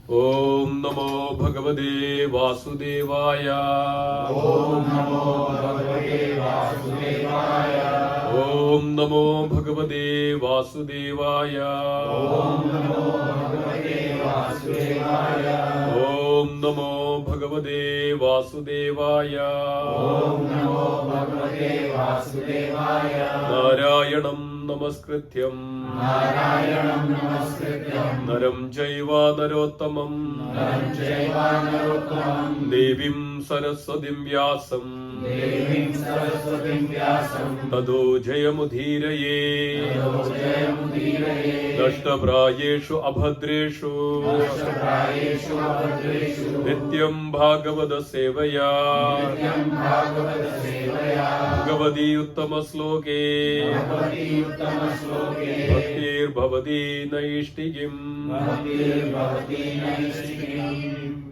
Om Namo Bhagavate Vasudevaya. Om Namo Bhagavate Vasudevaya. Om Namo Bhagavate Vasudevaya. Om Namo Bhagavate Vasudevaya. Om Namo Bhagavate Vasudevaya. Om Namo Bhagavate Vasudevaya. Narayanam Namaskrityam Narayanam Namaskrityam Naram Jaiva Narottamam Naram Jaiva Narottamam Devim Saraswatim Vyasam Devim Saraswatim Vyasam Tado Jayamudhiraye Tado Jayamudhiraye Nashtaprayeshu Abhadreshu Nashtaprayeshu Abhadreshu Nityam Bhagavada Sevaya Nityam Bhagavata Sevaya Bhagavati Uttama Sloke Bhagavati Uttama Sloke Bhaktir Bhavati Naishtigim Bhaktir Bhavati Naishtikim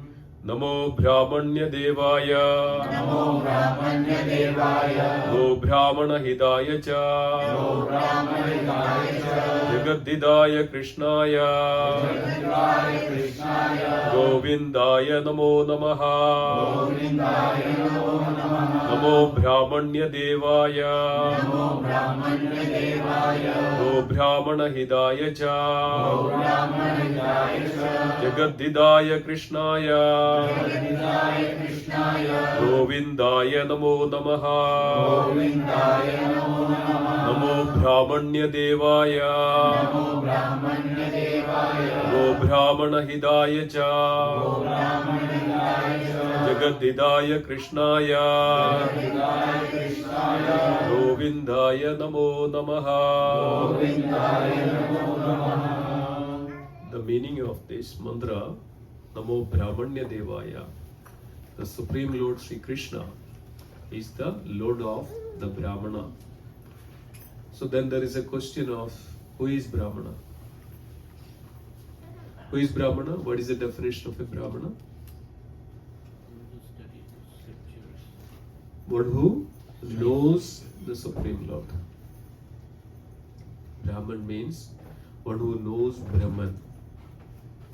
Namo Brahmanya Devaya Namo Brahmanya Devaya Go Brahmana Hidaya Cha Go Brahmana Hidaya Cha Jagadidaya Krishnaya Jayadeva Krishnaya Govindaya Namo Namaha Govindaya Namo Namaha Namo Brahmanya Devaya Namo Brahmanya Devaya Go Brahmana Hidaya Cha Go Brahmana Hidaya Cha Jagadidaya Krishnaya Jayadeva Krishnaya Govindaya Namo Namaha Govindaya Namo Namaha Namo Brahmanya Devaya Namo Brahmanya Devaya Go Brahmana Hidaya Cha Go Brahmana Hidaya Cha Jagadidaya Krishnaya Jayadeva Krishnaya Govindaya Namo Namaha. Govindaya Namo Namaha. The meaning of this mantra, Namo Brahmanya Devaya, the Supreme Lord Sri Krishna is the Lord of the Brahmana. So then there is a question of who is Brahmana? Who is Brahmana? What is the definition of a Brahmana? One who knows the Supreme Lord. Brahman means one who knows Brahman.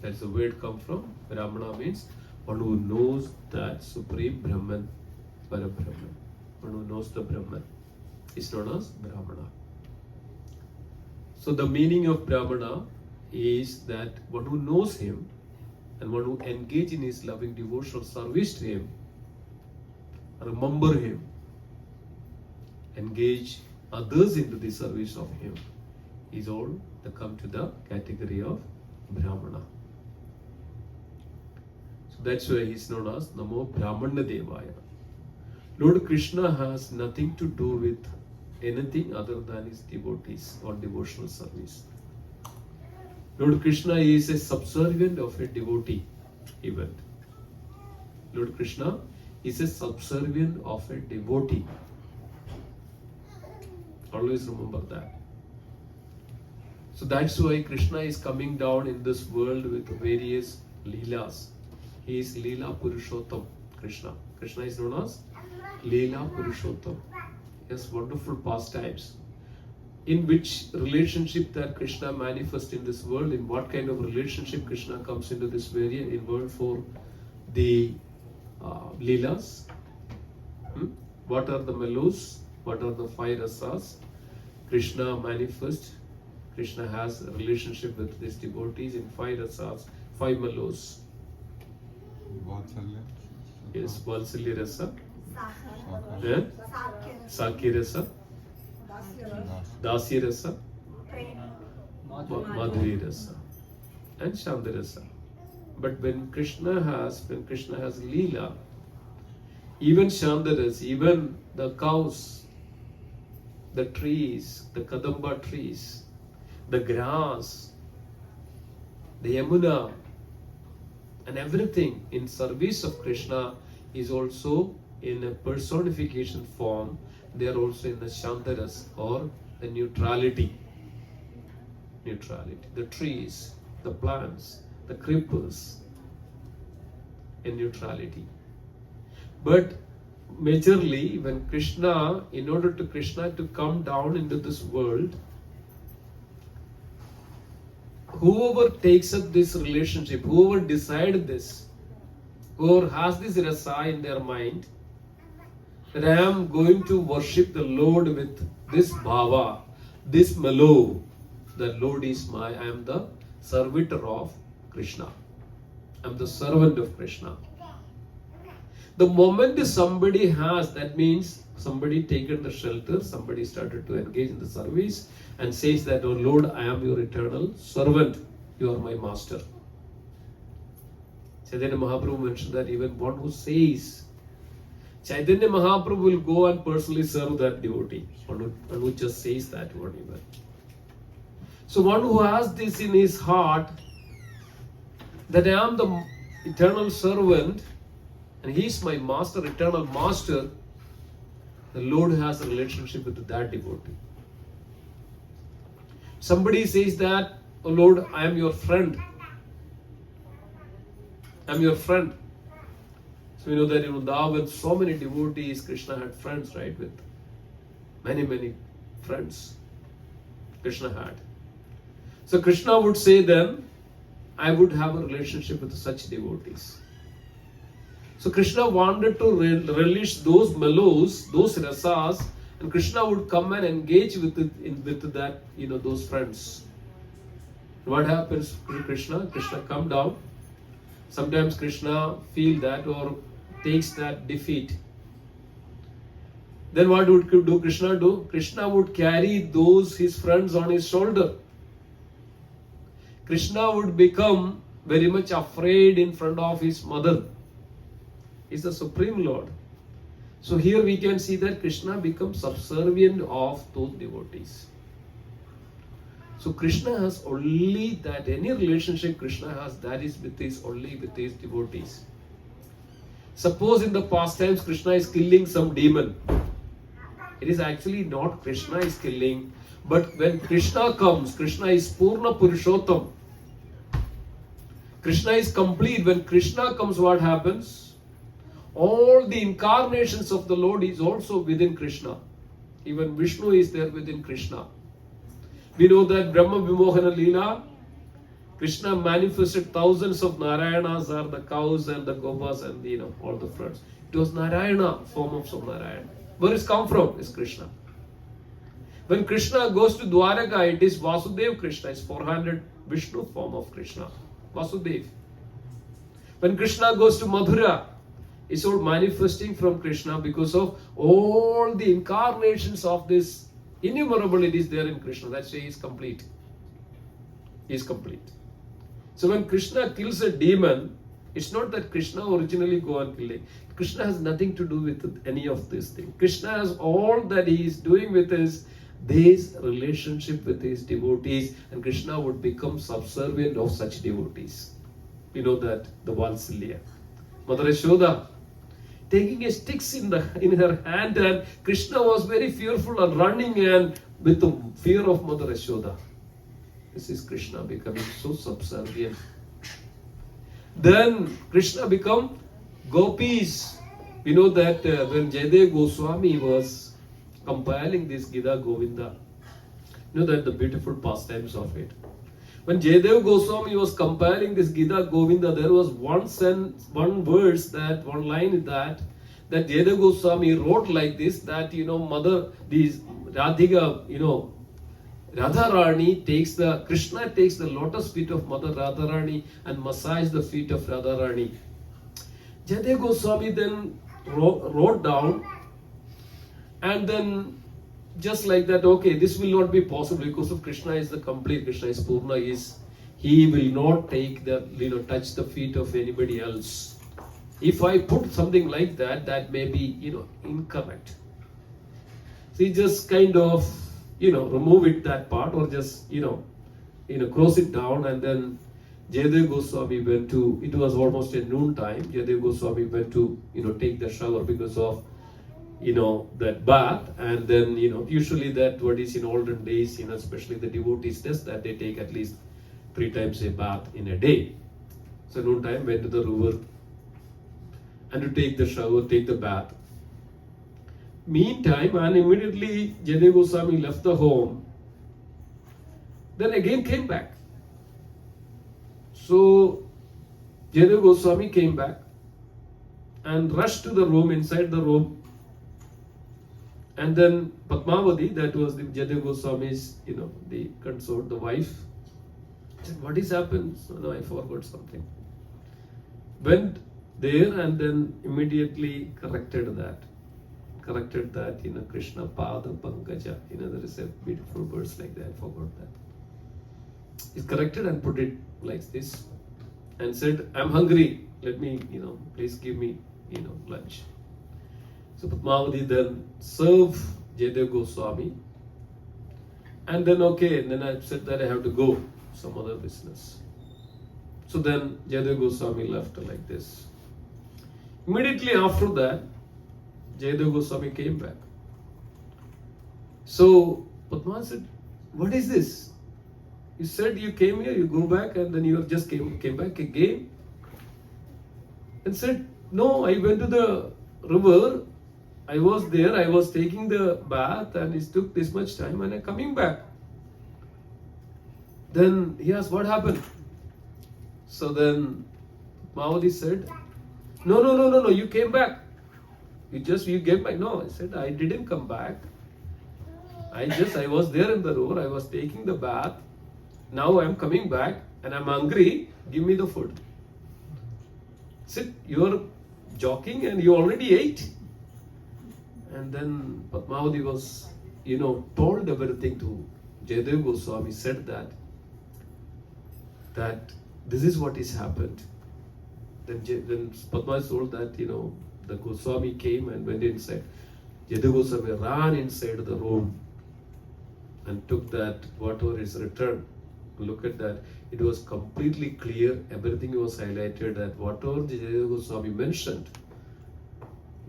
That's the word come from. Brahmana means one who knows that Supreme Brahman, Parabrahman. One who knows the Brahman is known as Brahmana. So the meaning of Brahmana is that one who knows him and one who engages in his loving devotional service to him, remember him, engage others into the service of him, is all to come to the category of Brahmana. So that's why he is known as Namo Brahmana Devaya. Lord Krishna has nothing to do with anything other than his devotees or devotional service. Lord Krishna is a subservient of a devotee event. Lord Krishna is a subservient of a devotee. Always remember that. So that's why Krishna is coming down in this world with various Leelas. He is Leela Purushottam, Krishna. Krishna is known as Leela Purushottam. He has wonderful pastimes. In which relationship that Krishna manifests in this world, in what kind of relationship Krishna comes into this world for the Leelas? What are the mellows? What are the five rasas? Krishna manifests. Krishna has a relationship with his devotees in five rasas, five mellows. Yes, Valsalya rasa, Sakya rasa, Dasya rasa, Madhuri rasa, and Shanda rasa. But when Krishna has Leela, even Shandaras, even the cows, the trees, the Kadamba trees, the grass, the Yamuna, and everything in service of Krishna is also in a personification form. They are also in the Shandaras or the neutrality. The trees, the plants, the cripples, in neutrality. But majorly when Krishna, in order to Krishna to come down into this world, whoever takes up this relationship, whoever decided this, whoever has this rasa in their mind, that I am going to worship the Lord with this bhava, this mellow, the Lord is I am the servitor of Krishna. I am the servant of Krishna. The moment somebody has, that means somebody taken the shelter, somebody started to engage in the service and says that, oh Lord, I am your eternal servant, you are my master. Chaitanya Mahaprabhu mentioned that even one who says, Chaitanya Mahaprabhu will go and personally serve that devotee. One who just says that word even. So one who has this in his heart, that I am the eternal servant and he is my master, eternal master, the Lord has a relationship with that devotee. Somebody says that, oh Lord, I am your friend. I am your friend. So we know that in Vrindavan, so many devotees, Krishna had friends, right? With many friends Krishna had. So Krishna would say then, I would have a relationship with such devotees. So Krishna wanted to release those mellows, those rasas, and Krishna would come and engage with that, those friends. What happens to Krishna? Krishna come down. Sometimes Krishna feel that or takes that defeat. Then what would Krishna do? Krishna would carry those his friends on his shoulder. Krishna would become very much afraid in front of his mother. He's the Supreme Lord. So here we can see that Krishna becomes subservient of those devotees. So Krishna has only that, any relationship Krishna has, that is only with his devotees. Suppose in the past times Krishna is killing some demon. It is actually not Krishna is killing, but when Krishna comes, Krishna is Purna Purushottam. Krishna is complete. When Krishna comes, what happens? All the incarnations of the Lord is also within Krishna. Even Vishnu is there within Krishna. We know that Brahma Vimohana Leela, Krishna manifested thousands of Narayanas, are the cows and the Gopas and all the fruits. It was Narayana, form of Narayana. Where it's come from is Krishna. When Krishna goes to Dwaraka, it is Vasudev Krishna, it's 400 Vishnu form of Krishna. Vasudev. When Krishna goes to Mathura, it's all manifesting from Krishna because of all the incarnations of this innumerable, it is there in Krishna. That's why he is complete. He is complete. So when Krishna kills a demon, it's not that Krishna originally go and kill it. Krishna has nothing to do with any of these things. Krishna has all that he is doing with his this relationship with his devotees, and Krishna would become subservient of such devotees. We know that the Valsalya. Mother Yashoda taking a sticks in her hand, and Krishna was very fearful and running and with the fear of Mother Yashoda. This is Krishna becoming so subservient. Then Krishna become gopis. We know that when Jayadeva Goswami was compiling this Gita Govinda, you know that the beautiful pastimes of it. When Jayadeva Goswami was compiling this Gita Govinda, there was one verse, that one line that Jayadeva Goswami wrote like this, that mother, these Radhika, Radharani Krishna takes the lotus feet of Mother Radharani and massage the feet of Radharani. Jayadeva Goswami then wrote down, and then just like that, okay, this will not be possible because of Krishna is the complete, Krishna is Purna, he will not take touch the feet of anybody else. If I put something like that, that may be, incorrect. So he just kind of, remove it, that part, or just, close it down, and then Jayadeva Goswami went to, it was almost a noon time, Jayadeva Goswami went to, take the shower because of, that bath, and then, usually that what is in olden days, especially the devotees does that, they take at least 3 times a bath in a day. So noon time went to the river and to take the shower, take the bath. Meantime, and immediately Jayadeva Goswami left the home, then again came back. So Jayadeva Goswami came back and rushed to the room, inside the room. And then Padmavati, that was the Jayadeva Goswami's, the consort, the wife, said, what is happened? So, no, I forgot something. Went there and then immediately corrected that, Krishna Pada Pankaja. There is a beautiful verse like that, I forgot that. He corrected and put it like this and said, I'm hungry, let me, please give me, lunch. So Padmavati then served Jayadeva Goswami, and then I said that I have to go, some other business. So then Jayadeva Goswami left like this. Immediately after that, Jayadeva Goswami came back. So Padma said, what is this? You said you came here, you go back, and then you just came back again. And said, no, I went to the river, I was there, I was taking the bath, and it took this much time, and I'm coming back. Then he asked, what happened? So then Mavadi said, no, you came back. You came back. No, I said, I didn't come back. I was there in the river, I was taking the bath. Now I'm coming back and I'm hungry, give me the food. Said, you're joking and you already ate? And then Padmavati was, told everything to Jayadeva Goswami, said that this is what has happened. Then Padmavati told that, the Goswami came and went inside. Jayadeva Goswami ran inside the room and took that, whatever is returned. Look at that. It was completely clear. Everything was highlighted that whatever Jayadeva Goswami mentioned,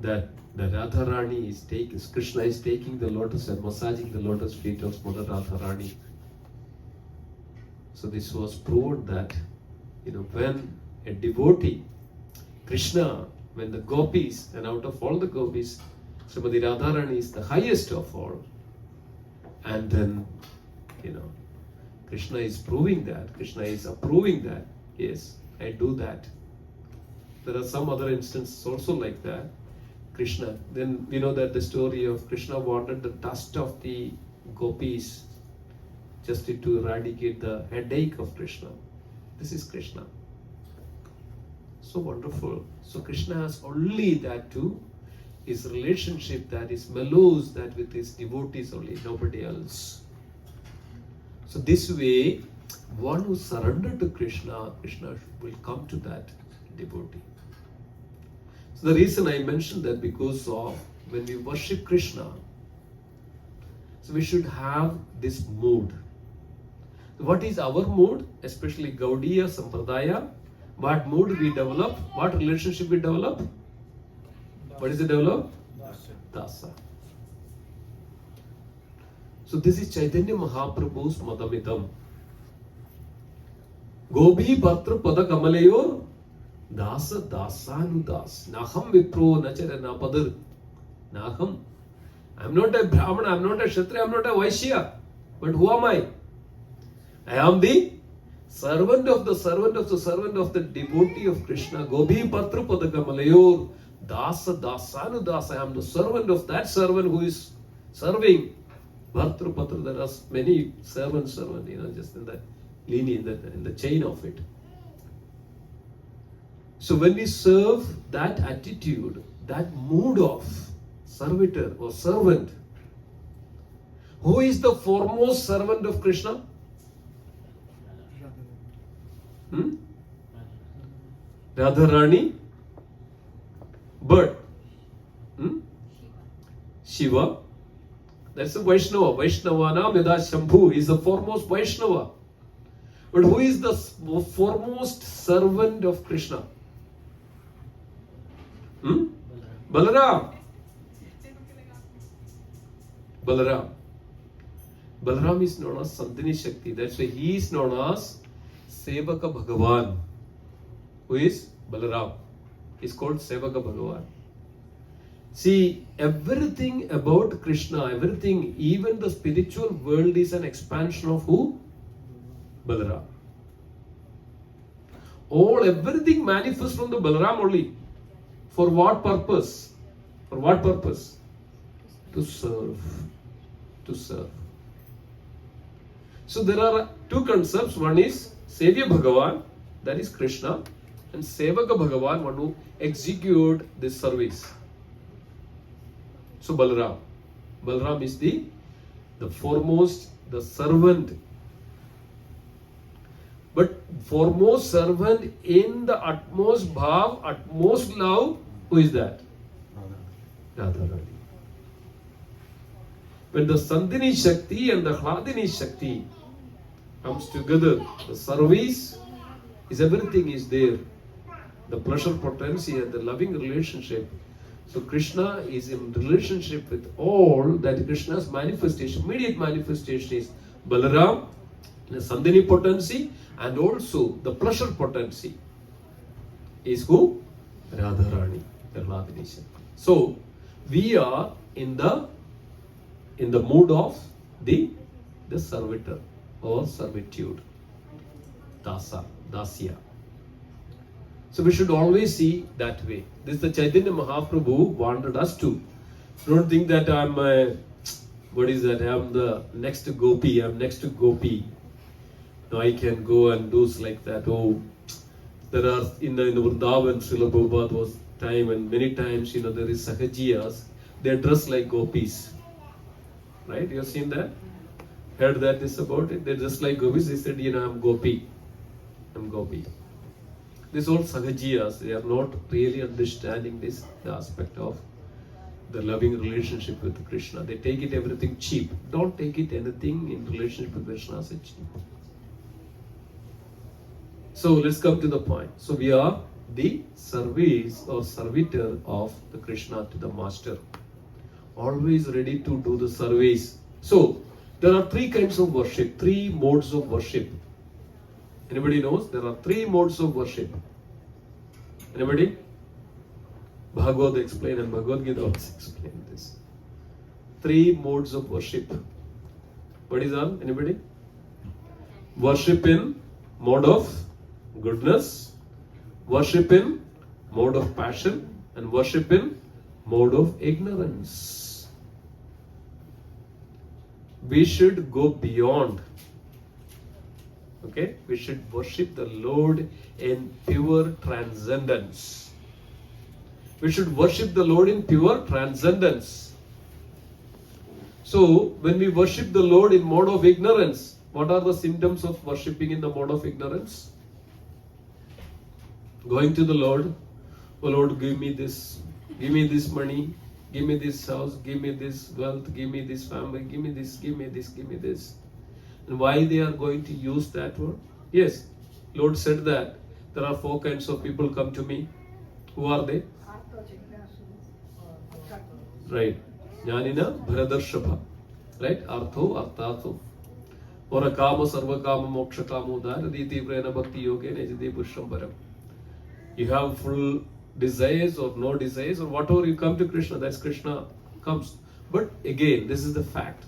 that Radharani is taking, Krishna is taking the lotus and massaging the lotus feet of Mother Radharani. So this was proven that, when a devotee, Krishna, when the gopis, and out of all the gopis, Srimati Radharani is the highest of all. And then, Krishna is proving that, Krishna is approving that, yes, I do that. There are some other instances also like that. Krishna, then we know that the story of Krishna wanted the dust of the gopis just to eradicate the headache of Krishna. This is Krishna. So wonderful. So Krishna has only that too, his relationship that is mellows that with his devotees only, nobody else. So this way, one who surrendered to Krishna, Krishna will come to that devotee. So the reason I mentioned that because of when we worship Krishna, so we should have this mood. So what is our mood? Especially Gaudiya, Sampradaya. What mood we develop? What relationship we develop? What is it develop? Dasa. So this is Chaitanya Mahaprabhu's Madamitam. Gobi Patra Pada Kamalayor Dasa Dasanudas. Naham Vipro Nacharana Padar. Naham. I'm not a Brahmana, I'm not a Kshatriya, I'm not a Vaishya. But who am I? I am the servant of the devotee of Krishna. Gobi Patra Pada Kamalayor Dasa Dasanudas. I am the servant of that servant who is serving. Bhartru Patra, there are many servants, just in the lineage, in the chain of it. So when we serve, that attitude, that mood of servitor or servant, who is the foremost servant of Krishna? Radharani, but Shiva. That's the Vaishnava. Vaishnavanam Yada Shambhu is the foremost Vaishnava. But who is the foremost servant of Krishna? Balaram. Balaram is known as Sandhini Shakti. That's why he is known as Sevaka Bhagavan. Who is Balaram? He's called Sevaka Bhagavan. See, everything about Krishna, everything, even the spiritual world is an expansion of who? Balaram. everything manifests from the Balaram only. For what purpose? For what purpose? To serve. To serve. So there are two concepts. One is Savior Bhagavan, that is Krishna, and Sevaka Bhagavan, one who execute this service. So Balaram. Balaram is the foremost, the servant. But foremost servant in the utmost bhav, utmost love, who is that? Radharani. When the Sandhini Shakti and the Hladini Shakti comes together, the service is everything is there. The pleasure potency and the loving relationship. So Krishna is in relationship with all that. Krishna's manifestation, immediate manifestation is Balaram, the Sandhini potency, and also the pleasure potency is who? Radharani, the Hladini Shakti. So we are in the mood of the servitor or servitude, dasa, dasya. So we should always see that way. This is the Chaitanya Mahaprabhu wanted us to. Don't think that I'm the next gopi, I'm next to gopi. No, I can go and do like that. Oh, there are in the Vrindavan, Srila Prabhupada was time, and many times, there is Sahajiyas, they dress like gopis. Right? You have seen that? Heard that this about it? They're just like gopis. They said, I'm gopi. I'm gopi. These all Sahajiyas, they are not really understanding the aspect of the loving relationship with Krishna. They take it everything cheap. Don't take it anything in relationship with Krishna as cheap. So let's come to the point. So we are the service or servitor of the Krishna to the Master. Always ready to do the service. So there are three kinds of worship, three modes of worship. Anybody knows? There are three modes of worship. Anybody? Bhagavad explain and Bhagavad Gita also explain this. Three modes of worship. What is on? Anybody? Worship in mode of goodness, worship in mode of passion, and worship in mode of ignorance. We should go beyond. Okay? We should worship the Lord in pure transcendence. We should worship the Lord in pure transcendence. So, when we worship the Lord in mode of ignorance, what are the symptoms of worshipping in the mode of ignorance? Going to the Lord, oh Lord, give me this money, give me this house, give me this wealth, give me this family, give me this, give me this, give me this. And why they are going to use that word? Yes, Lord said that there are four kinds of people come to me. Who are they? Right. Jnanina Bharadarshapha. Right? Artho, Artatho. Or a kama, sarva kama, moksha kama, udara, diti prena bhakti yoga, nejade pusham param. You have full desires or no desires, or whatever you come to Krishna, that's Krishna comes. But again, this is the fact.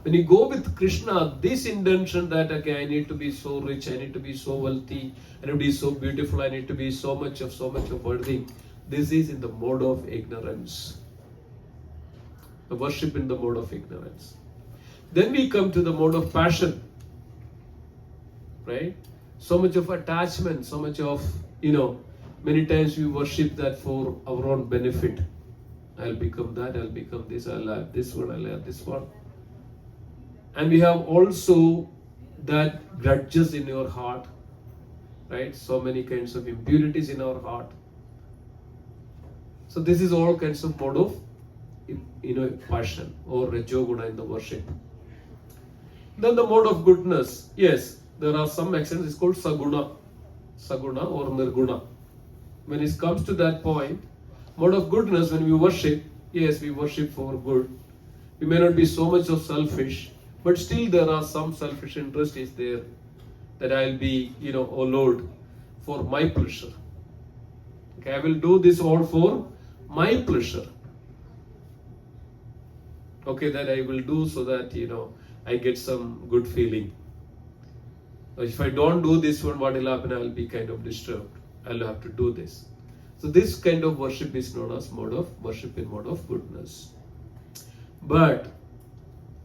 When you go with Krishna, this intention that, okay, I need to be so rich, I need to be so wealthy, I need to be so beautiful, I need to be so much of worthy. This is in the mode of ignorance. The worship in the mode of ignorance. Then we come to the mode of passion. Right? So much of attachment, so much of, many times we worship that for our own benefit. I'll become that, I'll become this, I'll have this one, I'll have this one. And we have also that grudges in your heart, right? So many kinds of impurities in our heart. So this is all kinds of mode of, passion or rajoguna in the worship. Then the mode of goodness. Yes, there are some actions, it's called saguna or nirguna. When it comes to that point, mode of goodness, when we worship, yes, we worship for good. We may not be so much of selfish, but still there are some selfish interest is there, that I'll be, oh Lord, for my pleasure. Okay, I will do this all for my pleasure. Okay, that I will do so that, I get some good feeling. If I don't do this one, what will happen? I will be kind of disturbed. I'll have to do this. So this kind of worship is known as mode of worship in mode of goodness. But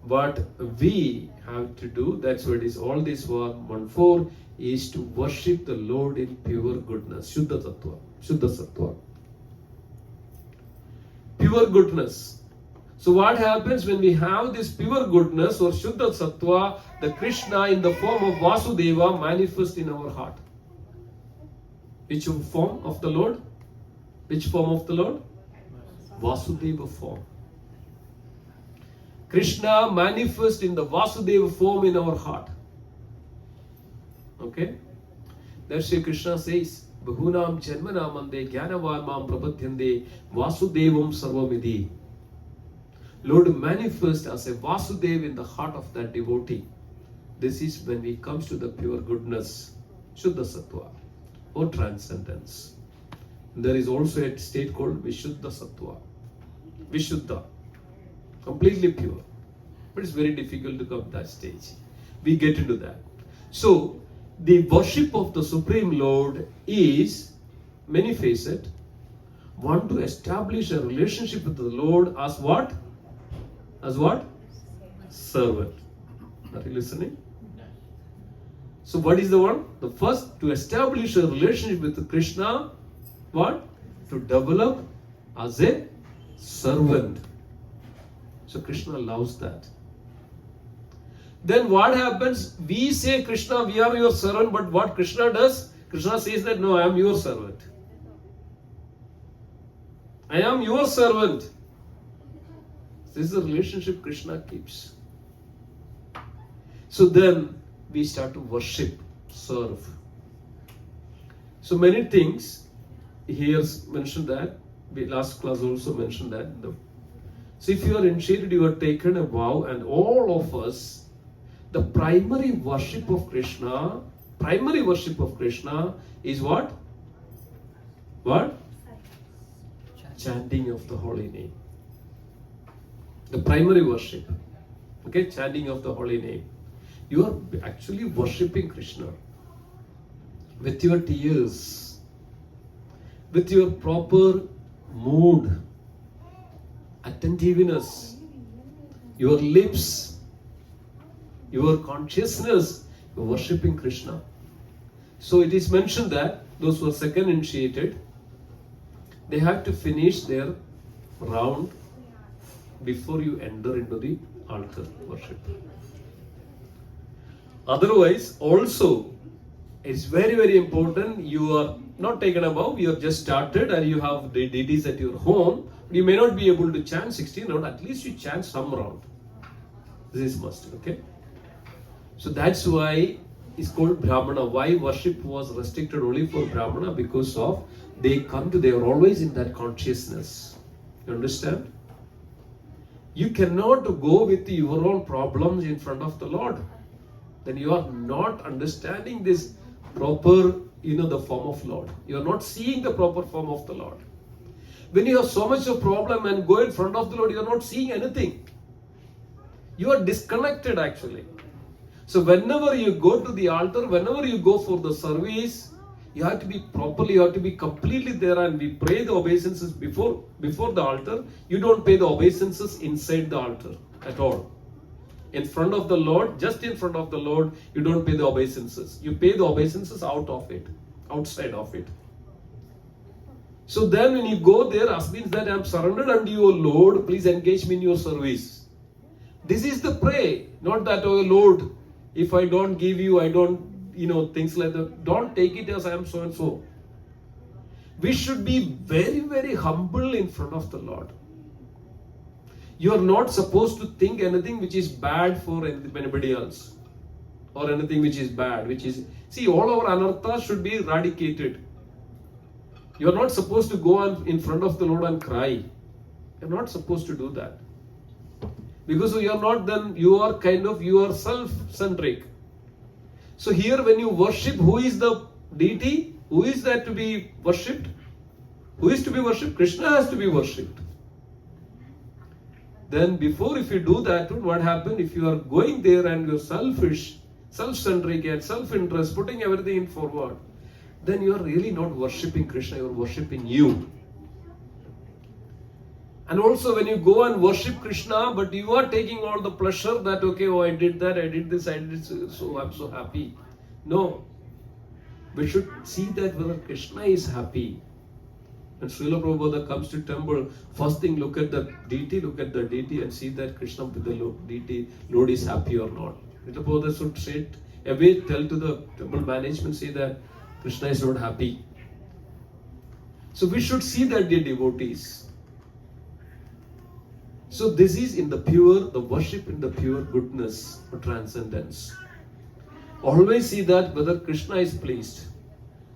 what we have to do, that's what is all this 1:4, is to worship the Lord in pure goodness. Shuddha Tattva. Shuddha Sattva. Pure goodness. So what happens when we have this pure goodness or Shuddha Sattva, the Krishna in the form of Vasudeva manifests in our heart. Which form of the Lord? Which form of the Lord? Vasudeva form. Krishna manifests in the Vasudeva form in our heart. Okay? That's why Krishna says, Bahunam Janmanamande Gyanavan Mam Prabhatyande Vasudevam Sarvamidhi. Lord manifests as a Vasudeva in the heart of that devotee. This is when he comes to the pure goodness, Shuddha Sattva, or transcendence. There is also a state called Vishuddha Sattva. Vishuddha. Completely pure. But it's very difficult to come to that stage. We get into that. So, the worship of the Supreme Lord is many-faceted. One, to establish a relationship with the Lord as what? As what? Servant. Are you listening? So what is the one? The first, to establish a relationship with Krishna. What? To develop as a servant. So Krishna loves that. Then what happens? We say, Krishna, we are your servant, but what Krishna does? Krishna says that, no, I am your servant. I am your servant. This is the relationship Krishna keeps. So then we start to worship, serve. So many things, here mentioned that, we last class also mentioned that. So if you are initiated, you are taken a vow, and all of us, the primary worship of Krishna is what? What? Chanting of the holy name. The primary worship. Okay, chanting of the holy name. You are actually worshipping Krishna with your tears, with your proper mood, attentiveness, your lips, your consciousness, you are worshipping Krishna. So it is mentioned that those who are second initiated, they have to finish their round before you enter into the altar worship. Otherwise, also, it's very, very important. You are not taken above, you have just started and you have the deities at your home. You may not be able to chant 16 rounds, at least you chant some round. This is must, okay? So that's why it's called Brahmana. Why worship was restricted only for Brahmana? Because of they are always in that consciousness. You understand? You cannot go with your own problems in front of the Lord. Then you are not understanding this proper, the form of Lord. You are not seeing the proper form of the Lord. When you have so much of problem and go in front of the Lord, you are not seeing anything. You are disconnected actually. So whenever you go to the altar, whenever you go for the service, you have to be properly, you have to be completely there, and we pray the obeisances before the altar. You don't pay the obeisances inside the altar at all. In front of the Lord, just in front of the Lord, you don't pay the obeisances. You pay the obeisances outside of it. So then when you go there, as means that I am surrendered unto you, O Lord, please engage me in your service. This is the pray, not that, oh Lord, if I don't give you, I don't, things like that. Don't take it as I am so and so. We should be very, very humble in front of the Lord. You are not supposed to think anything which is bad for anybody else, or anything which is bad, all our anarthas should be eradicated. You are not supposed to go on in front of the Lord and cry. You are not supposed to do that. Because you are not then, you are self-centric. So here when you worship, who is the deity? Who is that to be worshipped? Who is to be worshipped? Krishna has to be worshipped. Then before, if you do that, what happens? If you are going there and you're selfish, self-centric and self-interest, putting everything in forward, then you are really not worshipping Krishna, you are worshipping you. And also when you go and worship Krishna, but you are taking all the pleasure that, okay, oh, I did that, I did this, I did this, so I'm so happy. No. We should see that whether Krishna is happy. When Srila Prabhupada comes to temple, first thing look at the deity and see that Krishna with the deity, Lord is happy or not. Srila Prabhupada should say away, tell to the temple management, say that Krishna is not happy. So we should see that, dear devotees. So this is in the worship in the pure goodness or transcendence. Always see that whether Krishna is pleased.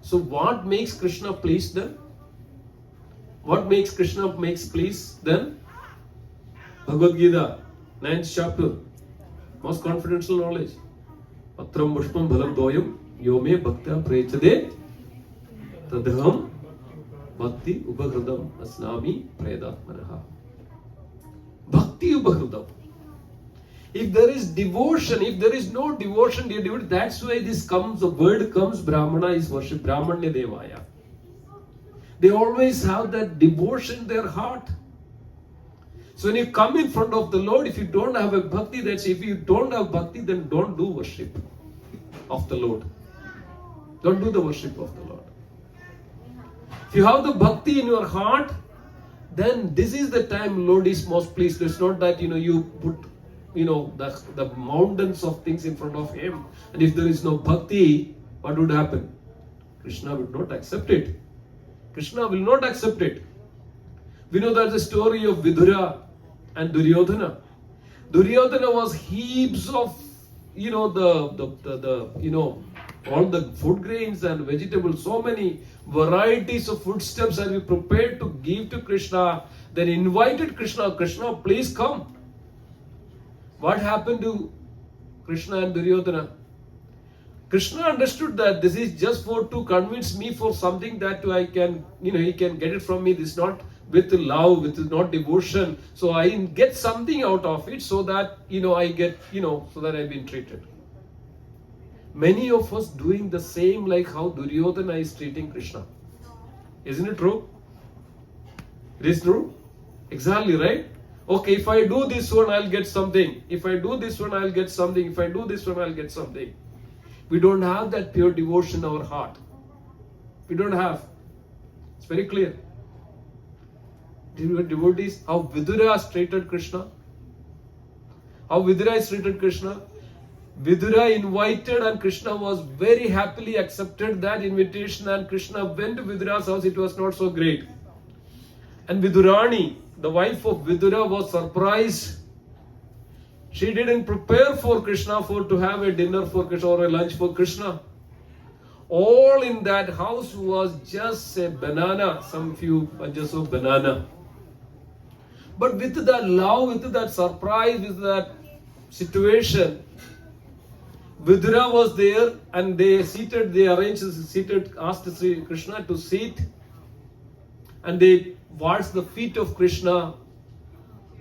So what makes Krishna pleased then? What makes Krishna pleased then? Bhagavad Gita, 9th chapter. Most confidential knowledge. Patram Pushpam Bhalam Doyam Yome Bhaktya Prechade Tadham Bhakti Ubhagradam Asnami Predatmanaha. Bhakti Ubhagradam. If there is devotion, if there is no devotion, dear devotee, that's why the word comes, Brahmana is worship, Brahmanya Devaya. They always have that devotion in their heart. So when you come in front of the Lord, if you don't have a bhakti, if you don't have bhakti, then don't do worship of the Lord. Don't do the worship of the Lord. If you have the bhakti in your heart, then this is the time Lord is most pleased. It's not that you put the mountains of things in front of Him, and if there is no bhakti, what would happen? Krishna would not accept it. Krishna will not accept it. We know that the story of Vidura and Duryodhana. Duryodhana was heaps of all the food grains and vegetables, so many varieties of foodstuffs are we prepared to give to Krishna. Then invited Krishna, Krishna, please come. What happened to Krishna and Duryodhana? Krishna understood that this is just to convince me for something that I can, he can get it from me. This is not with love, with not devotion. So I get something out of it so that, I get, so that I've been treated. Many of us doing the same like how Duryodhana is treating Krishna. Isn't it true? It is true? Exactly, right? Okay, if I do this one, I'll get something. If I do this one, I'll get something. If I do this one, I'll get something. We don't have that pure devotion in our heart. We don't have. It's very clear. Devotees, how Vidura has treated Krishna. How Vidura has treated Krishna. Vidura invited and Krishna was very happily accepted that invitation, and Krishna went to Vidura's house. It was not so great. And Vidurani, the wife of Vidura, was surprised. She didn't prepare for Krishna to have a dinner for Krishna or a lunch for Krishna. All in that house was just a banana, some few bunches of banana. But with that love, with that surprise, with that situation, Vidura was there and asked Sri Krishna to sit, and they washed the feet of Krishna,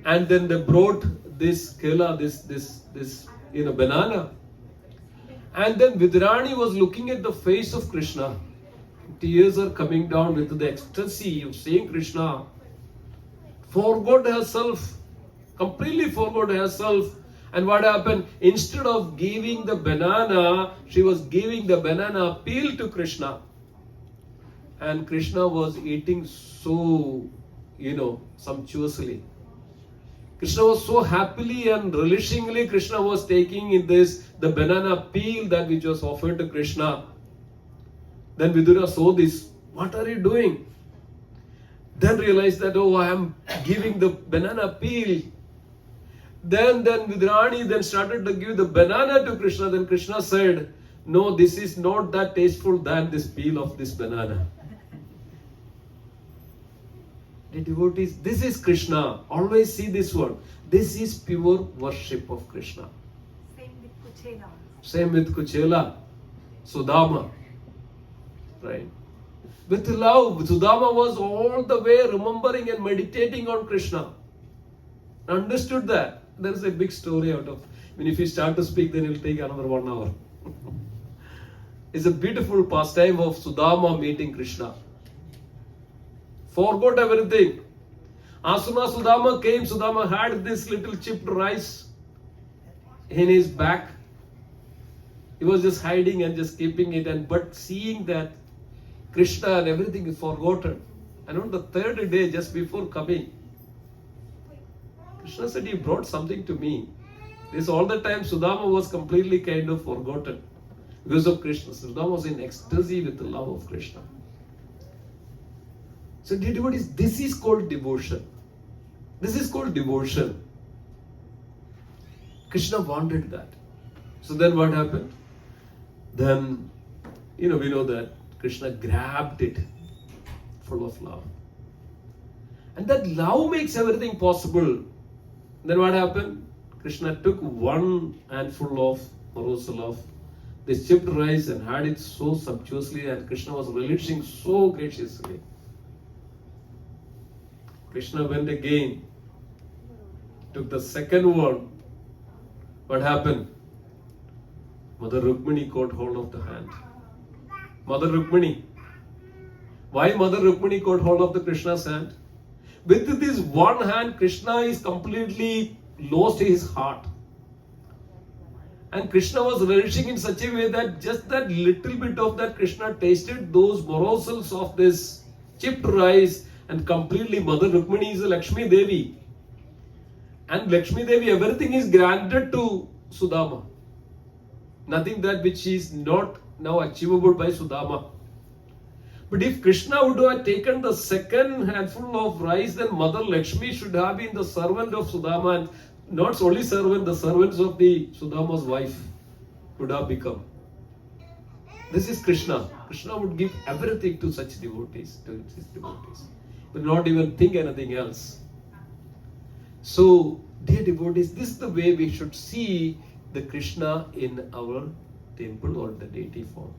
and then they brought this kela, this banana. And then Vidurani was looking at the face of Krishna. Tears are coming down with the ecstasy of seeing Krishna. Forgot herself, completely forgot herself. And what happened? Instead of giving the banana, she was giving the banana peel to Krishna. And Krishna was eating so, sumptuously. Krishna was so happily and relishingly, Krishna was taking in the banana peel that which was offered to Krishna. Then Vidura saw this. What are you doing? Then realized that, I am giving the banana peel. Then Vidurani then started to give the banana to Krishna. Then Krishna said, no, this is not that tasteful than this peel of this banana. The devotees, this is Krishna. Always see this word. This is pure worship of Krishna. Same with Kuchela. Sudama. Right? With love, Sudama was all the way remembering and meditating on Krishna. Understood that. There is a big story out of. If you start to speak, then it will take another 1 hour. It's a beautiful pastime of Sudama meeting Krishna. Forgot everything. As soon as Sudama came, Sudama had this little chipped rice in his back. He was just hiding and just keeping it, but seeing that Krishna and everything is forgotten. And on the third day, just before coming, Krishna said, "You brought something to me." This all the time Sudama was completely kind of forgotten because of Krishna. Sudama was in ecstasy with the love of Krishna. So devotees, this is called devotion. This is called devotion. Krishna wanted that. So then what happened? Then, we know that Krishna grabbed it full of love. And that love makes everything possible. Then what happened? Krishna took one handful of morsel of this chipped rice and had it so sumptuously, and Krishna was relishing so graciously. Krishna went again, took the second one. What happened? Mother Rukmini caught hold of the hand. Mother Rukmini. Why Mother Rukmini caught hold of the Krishna's hand? With this one hand, Krishna is completely lost his heart. And Krishna was relishing in such a way that just that little bit of that Krishna tasted those morsels of this chipped rice, and completely Mother Rukmini is a Lakshmi Devi. And Lakshmi Devi, everything is granted to Sudama. Nothing that which is not now achievable by Sudama. But if Krishna would have taken the second handful of rice, then Mother Lakshmi should have been the servant of Sudama, and not only servant, the servants of the Sudama's wife would have become. This is Krishna. Krishna would give everything to such devotees, to his devotees. But not even think anything else. So, dear devotees, this is the way we should see the Krishna in our temple or the deity form.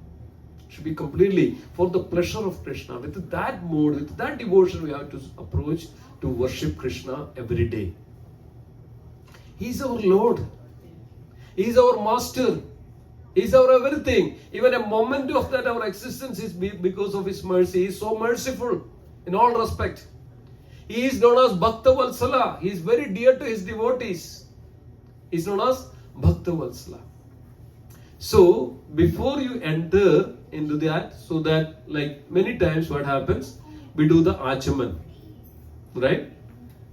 It should be completely for the pleasure of Krishna. With that mood, with that devotion, we have to approach to worship Krishna every day. He is our Lord. He is our Master. He is our everything. Even a moment of that, our existence is because of His mercy. He is so merciful in all respect. He is known as Bhakta Valsala. He is very dear to His devotees. He is known as Bhakta Valsala. So, before you enter into that, so that like many times what happens, we do the Achaman. Right?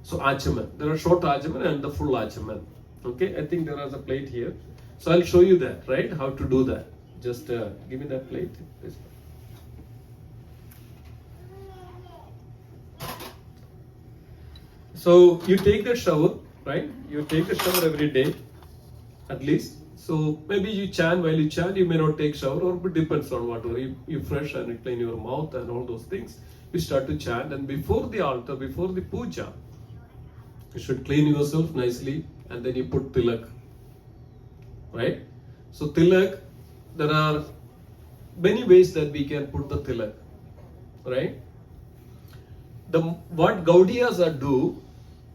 So Achaman. There are short Achaman and the full Achaman. Okay? I think there is a plate here. So I'll show you that, right? How to do that. Just give me that plate. This one. So you take the shower, right? You take a shower every day, at least. So maybe you chant, while you chant, you may not take shower, or it depends on whatever. You fresh and you clean your mouth and all those things. You start to chant, and before the altar, before the puja, you should clean yourself nicely, and then you put tilak. Right? So tilak, there are many ways that we can put the tilak. Right? What Gaudiyas do,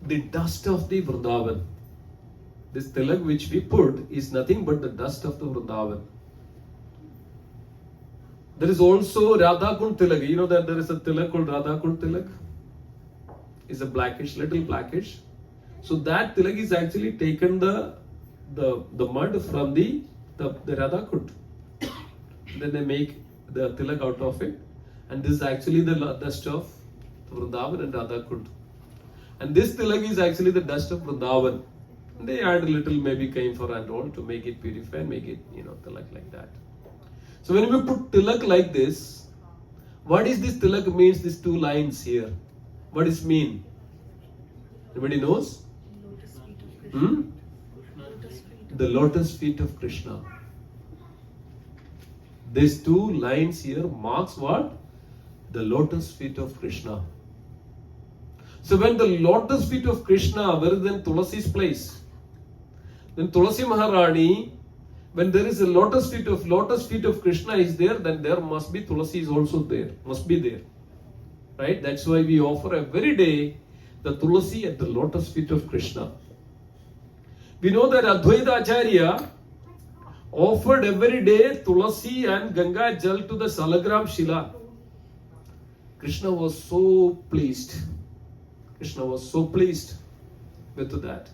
the dust of the Vrindavan. This tilak which we put is nothing but the dust of the Vrindavan. There is also Radhakund tilak. You know that there is a tilak called Radhakund tilak? It's a blackish, little blackish. So that tilak is actually taken the mud from the Radhakund. Then they make the tilak out of it. And this is actually the dust of Vrindavan and Radhakund. And this tilak is actually the dust of Vrindavan. They add a little maybe camphor and all to make it purify and make it, tilak like that. So when we put tilak like this, what is this tilak means, these two lines here? What does it mean? Anybody knows? The lotus feet of Krishna. These two lines here marks what? The lotus feet of Krishna. So when the lotus feet of Krishna were in Tulasi's place, then Tulasi Maharani, when there is a lotus feet of Krishna is there, then there must be Tulasi is also there, must be there. Right? That's why we offer every day the Tulasi at the lotus feet of Krishna. We know that Advaita Acharya offered every day Tulasi and Ganga Jal to the Salagram Shila. Krishna was so pleased. Krishna was so pleased with that.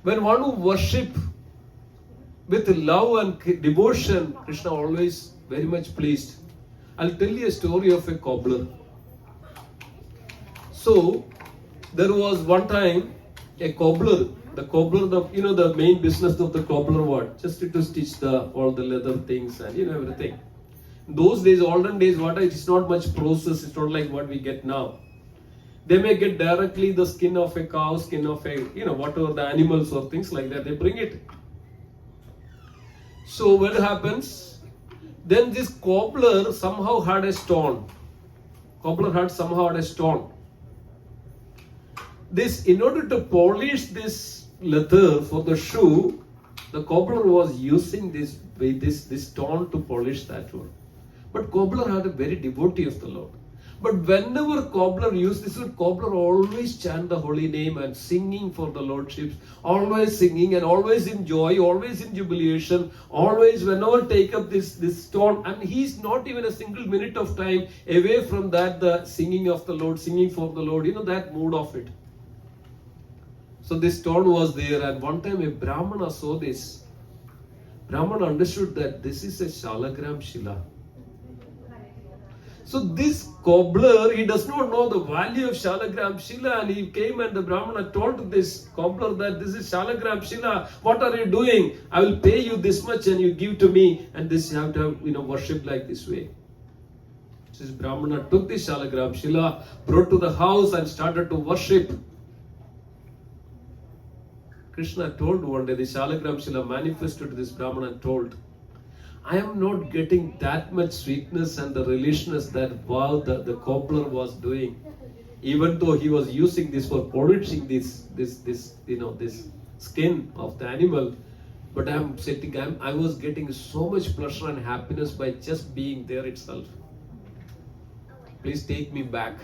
When one who worship with love and devotion, Krishna always very much pleased. I'll tell you a story of a cobbler. So, there was one time a cobbler. The cobbler, the main business of the cobbler what? Just to stitch all the leather things and everything. In those days, olden days, it's not much process. It's not like what we get now. They may get directly the skin of a cow, skin of a, whatever the animals or things like that. They bring it. So what happens? Then this cobbler somehow had a stone. Somehow had a stone. In order to polish this leather for the shoe, the cobbler was using this stone to polish that one. But cobbler had a very devotee of the Lord. But whenever cobbler used this word, cobbler always chant the holy name and singing for the Lordship, always singing and always in joy, always in jubilation, always whenever take up this stone, and he's not even a single minute of time away from that, the singing of the Lord, singing for the Lord, that mood of it. So this stone was there, and one time a Brahmana saw this. Brahmana understood that this is a Shalagram Shila. So this cobbler, he does not know the value of Shalagram Shila, and he came and the Brahmana told this cobbler that this is Shalagram Shila. What are you doing? I will pay you this much and you give to me, and this you have to worship like this way. So this Brahmana took this Shalagram Shila, brought to the house and started to worship. Krishna told one day, the Shalagram Shila manifested to this Brahmana and told, I am not getting that much sweetness and the relishness that the cobbler was doing, even though he was using this for polishing this skin of the animal. But I was getting so much pleasure and happiness by just being there itself. Please take me back.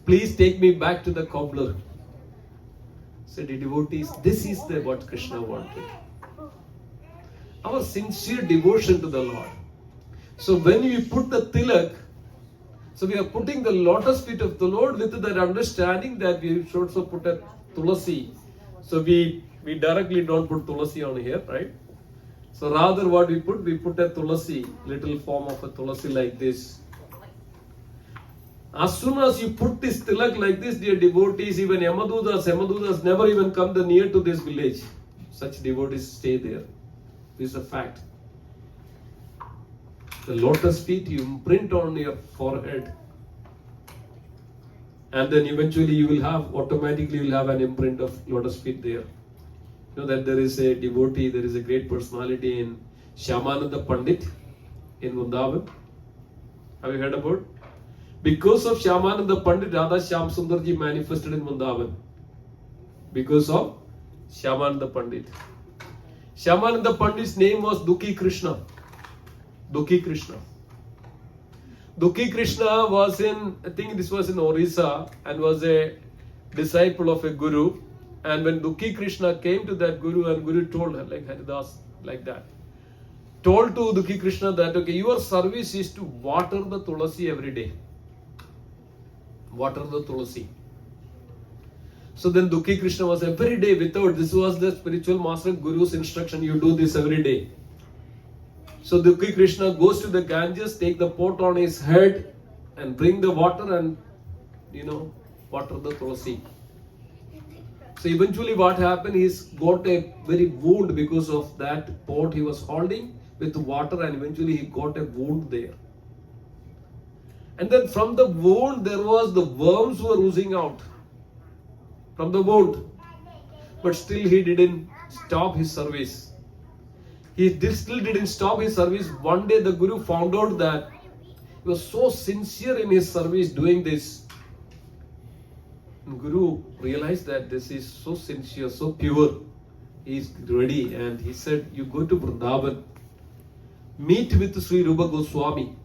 Please take me back to the cobbler. Said the devotees, this is what Krishna wanted. Our sincere devotion to the Lord. So when we put the tilak, so we are putting the lotus feet of the Lord with that understanding that we should also put a tulasi. So we directly don't put tulasi on here, right? So rather what we put a tulasi, little form of a tulasi like this. As soon as you put this tilak like this, dear devotees, even Yamadudas never even come near to this village. Such devotees stay there. This is a fact. The lotus feet you imprint on your forehead, and then eventually you will automatically have an imprint of lotus feet there. You know that there is a devotee, there is a great personality in Shyamananda Pandit in Vrindavan. Have you heard about it? Because of Shyamananda Pandit, Radha Shyam Sundarji manifested in Vrindavan. Because of Shyamananda Pandit. Shyamananda Pandit's name was Dukhi Krishna. Dukhi Krishna. Dukhi Krishna was I think this was in Orissa, and was a disciple of a guru. And when Dukhi Krishna came to that guru, and guru told her, like Haridas, like that, told to Dukhi Krishna that, okay, your service is to water the tulasi every day. Water the tulasi. So then Dukhi Krishna was every day without, this was the spiritual master guru's instruction, you do this every day. So Dukhi Krishna goes to the Ganges, take the pot on his head and bring the water and, water the tulasi. So eventually what happened, he's got a very wound because of that pot he was holding with water, and eventually he got a wound there. And then from the wound there was the worms were oozing out. From the wound, but still he didn't stop his service. Still didn't stop his service. One day the Guru found out that he was so sincere in his service doing this. And Guru realized that this is so sincere, so pure. He is ready, and he said, you go to Vrindavan, meet with Sri Rupa Goswami.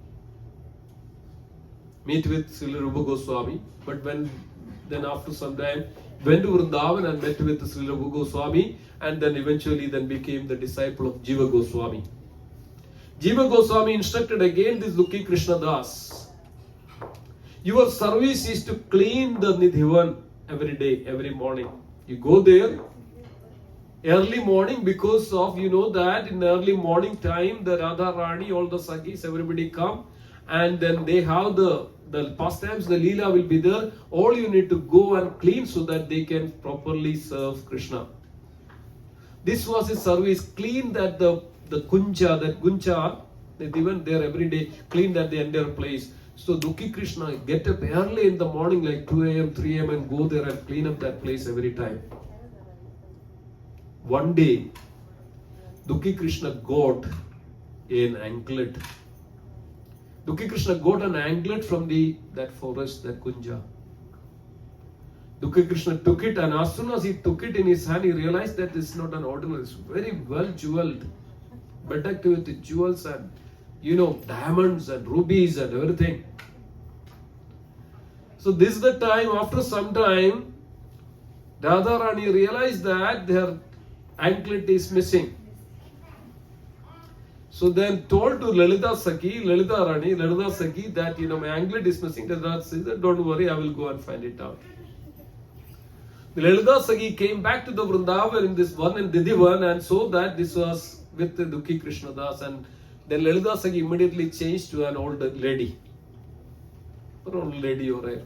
Meet with Sri Rupa Goswami. But when then after some time went to Vrindavan and met with Sri Rupa Goswami, and then eventually then became the disciple of Jiva Goswami. Jiva Goswami instructed again this Dukhi Krishna Das. Your service is to clean the Nidhivan every day, every morning. You go there early morning, because of that in the early morning time the Radha Rani, all the Sakhis, everybody come, and then they have the pastimes, the Leela will be there. All you need to go and clean so that they can properly serve Krishna. This was his service. Clean that the Kunja, that Guncha, they went there every day, clean that the entire place. So Dukhi Krishna get up early in the morning like 2 a.m., 3 a.m. and go there and clean up that place every time. One day, Dukhi Krishna got an anklet. Dukhi Krishna got an anklet from that forest, that Kunja. Dukhi Krishna took it, and as soon as he took it in his hand, he realized that this is not an ordinary, it's very well jeweled, bedecked with jewels and diamonds and rubies and everything. So this is the time, after some time, Radharani realized that their anklet is missing. So then told to Lalita Sakhi, Lalita Rani, Lalita Sakhi that my anklet is missing. Lalita says that don't worry, I will go and find it out. The Lalita Sakhi came back to the Vrindavan in this one and Didhivan and saw that this was with the Dukhi Krishna Das, and then Lalita Sakhi immediately changed to an old lady. Or an old lady or a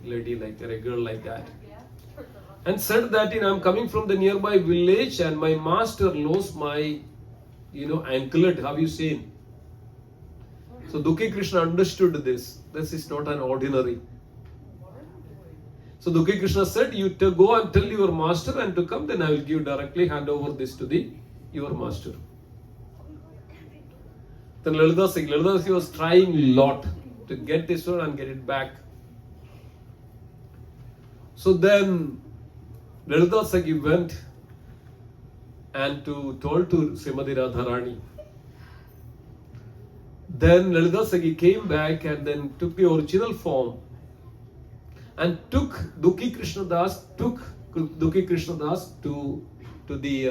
lady like that, a girl like that. And said that I'm coming from the nearby village and my master lost my anklet. Have you seen? So Dukhi Krishna understood this. This is not an ordinary. So Dukhi Krishna said, you go and tell your master and to come, then I will give directly, hand over this to your master. Then Lalita Sakhi was trying a lot to get this one and get it back. So then Lalita Sakhi went and told to Srimati Radharani. Then Lalita Sakhi came back and then took the original form and took Dukhi Krishna Das to the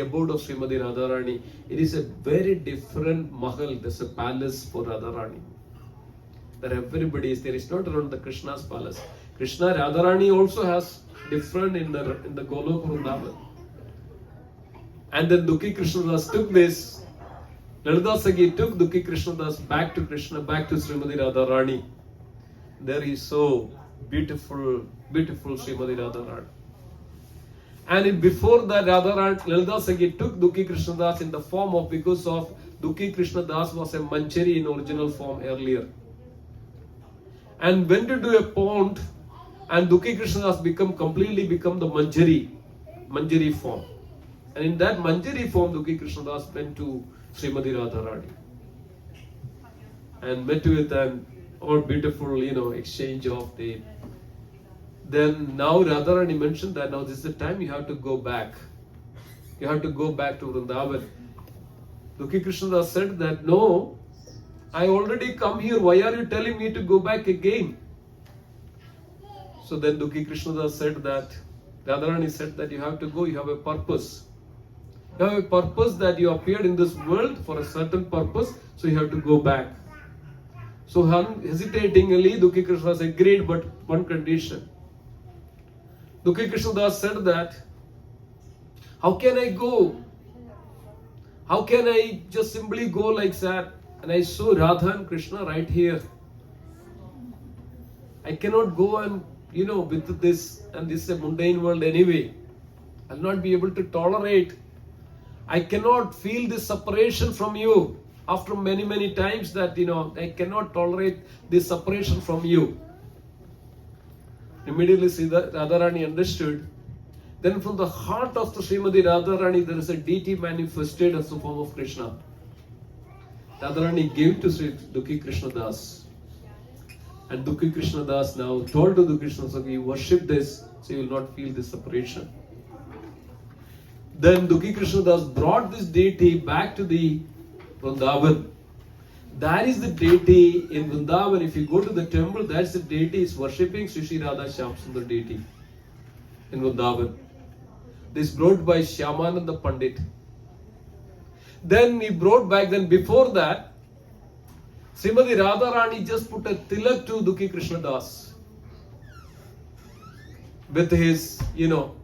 abode of Srimati Radharani. It is a very different mahal. There's a palace for Radharani. There everybody is there. It's not around the Krishna's palace. Krishna Radharani also has different in the Golok Vrindavan. And then Dukhi Krishna Das took this. Lalita Sakhi took Dukhi Krishna Das back to Krishna, back to Srimati Radharani. There he saw beautiful, beautiful Srimati Radharani. And before that, Lalita Sakhi took Dukhi Krishna Das in the form of, because of Dukhi Krishna Das was a Manchari in original form earlier. And went into a pond, and Dukhi Krishna Das completely become the Manjari form. And in that Manjari form, Dukhi Krishna Das went to Srimati Radharani and met with an all beautiful, exchange of the. Then now Radharani mentioned that now this is the time you have to go back. You have to go back to Vrindavan. Dukhi Krishna Das said that no, I already come here. Why are you telling me to go back again? So then Dukhi Krishna Das said that, Radharani said that you have to go, you have a purpose. You have a purpose that you appeared in this world for a certain purpose, so you have to go back. So hesitatingly, Dukhi Krishna Das agreed, but one condition. Dukhi Krishna Das said that, how can I go? How can I just simply go like that? And I saw Radha and Krishna right here. I cannot go and, with this, and this is a mundane world anyway. I'll not be able to tolerate. I cannot feel this separation from you. After many, many times that, I cannot tolerate this separation from you. Immediately Radharani understood. Then from the heart of the Srimati Radharani, there is a deity manifested as the form of Krishna. Radharani gave to Sri Dukhi Krishna Das. And Dukhi Krishna Das now told to Dukhi Krishna Das, you worship this, so you will not feel this separation. Then Dukhi Krishna Das brought this deity back to the Vrindavan. That is the deity in Vrindavan. If you go to the temple, that's the deity is worshipping Sri Sri Radha Shyam Sundar deity in Vrindavan. This brought by Shyamananda Pandit. Then he brought back, then before that, Srimati Radharani just put a tilak to Dukhi Krishna Das with his,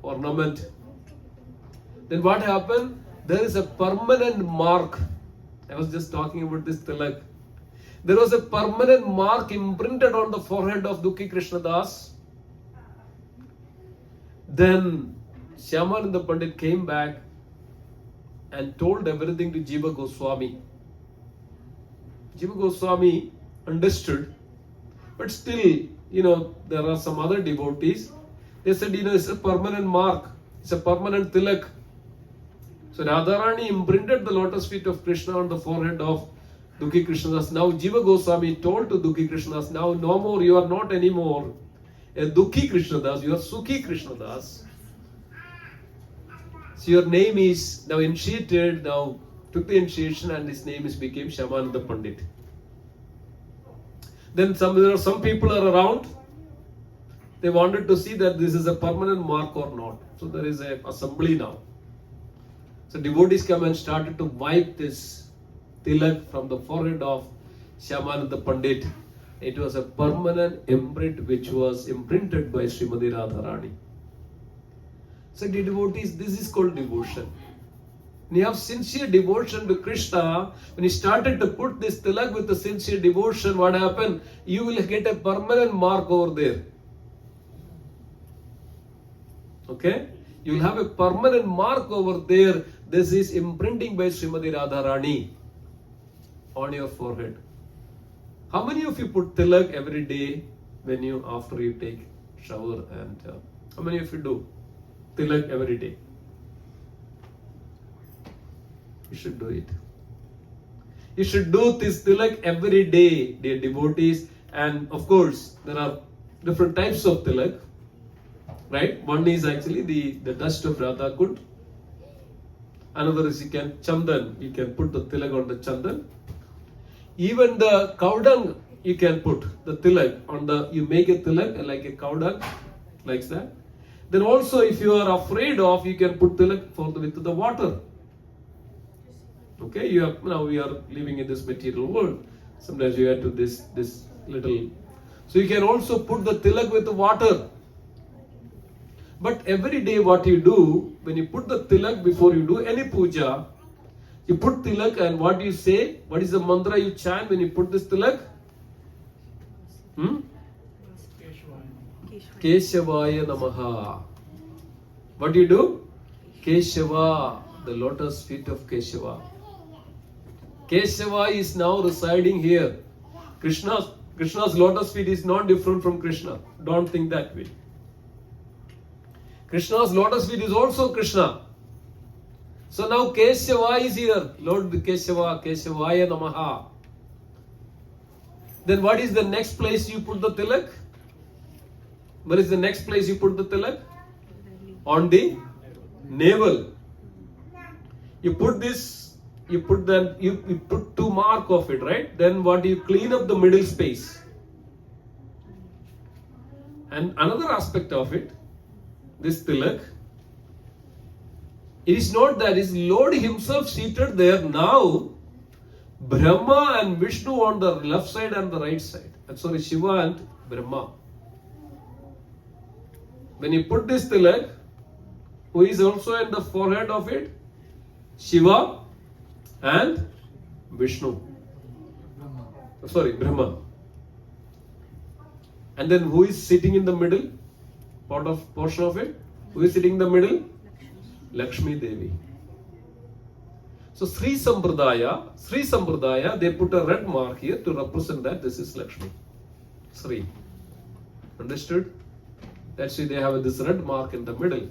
ornament. Then what happened? There is a permanent mark. I was just talking about this tilak. There was a permanent mark imprinted on the forehead of Dukhi Krishna Das. Then Shyamananda Pandit came back and told everything to Jiva Goswami. Jiva Goswami understood, but still, there are some other devotees. They said, it's a permanent mark, it's a permanent tilak. So Radharani imprinted the lotus feet of Krishna on the forehead of Dukhi Krishnadas. Now Jiva Goswami told to Dukhi Krishnadas, now no more, you are not anymore a Dukhi Krishnadas, you are Sukhi Krishnadas. So your name is now initiated, now took the initiation, and his name became Shyamananda Pandit. Then there are some people are around. They wanted to see that this is a permanent mark or not. So there is an assembly now. So devotees come and started to wipe this tilak from the forehead of Shyamananda Pandit. It was a permanent imprint which was imprinted by Srimati Radharani. So the devotees, this is called devotion. When you have sincere devotion to Krishna, when you started to put this tilak with the sincere devotion, what happened? You will get a permanent mark over there. Okay? You will have a permanent mark over there. This is imprinting by Srimati Radharani on your forehead. How many of you put tilak every day after you take shower? And how many of you do tilak every day? You should do it. You should do this tilak every day, dear devotees. And of course, there are different types of tilak. Right? One is actually the dust of Radha Kund. Another is chandan. You can put the tilak on the chandan. Even the cow dung, you can put the tilak on you make a tilak like a cow dung, like that. Then also, if you are afraid of, you can put tilak with the water. Okay, now we are living in this material world. Sometimes you have to this little. So you can also put the tilak with the water. But every day what you do, when you put the tilak before you do any puja, you put tilak and what do you say? What is the mantra you chant when you put this tilak? Keshavaya Namaha. What do you do? Keshava, the lotus feet of Keshava. Keshava is now residing here. Krishna's lotus feet is not different from Krishna. Don't think that way. Krishna's lotus feet is also Krishna. So now Keshava is here. Lord Keshava, Keshavaya Namaha. Then what is the next place you put the tilak? Where is the next place you put the tilak? On the navel. You put this, you put two mark of it, right? Then what you clean up the middle space. And another aspect of it, this tilak, it is not that, is Lord himself seated there now, Brahma and Vishnu on the left side and the right side. Sorry, Shiva and Brahma. When you put this tilak, who is also in the forehead of it? Shiva and Vishnu. Brahma. And then who is sitting in the middle? Portion of it? Who is sitting in the middle? Lakshmi Devi. So Sri Sampradaya, they put a red mark here to represent that this is Lakshmi. Sri. Understood? That's why they have this red mark in the middle.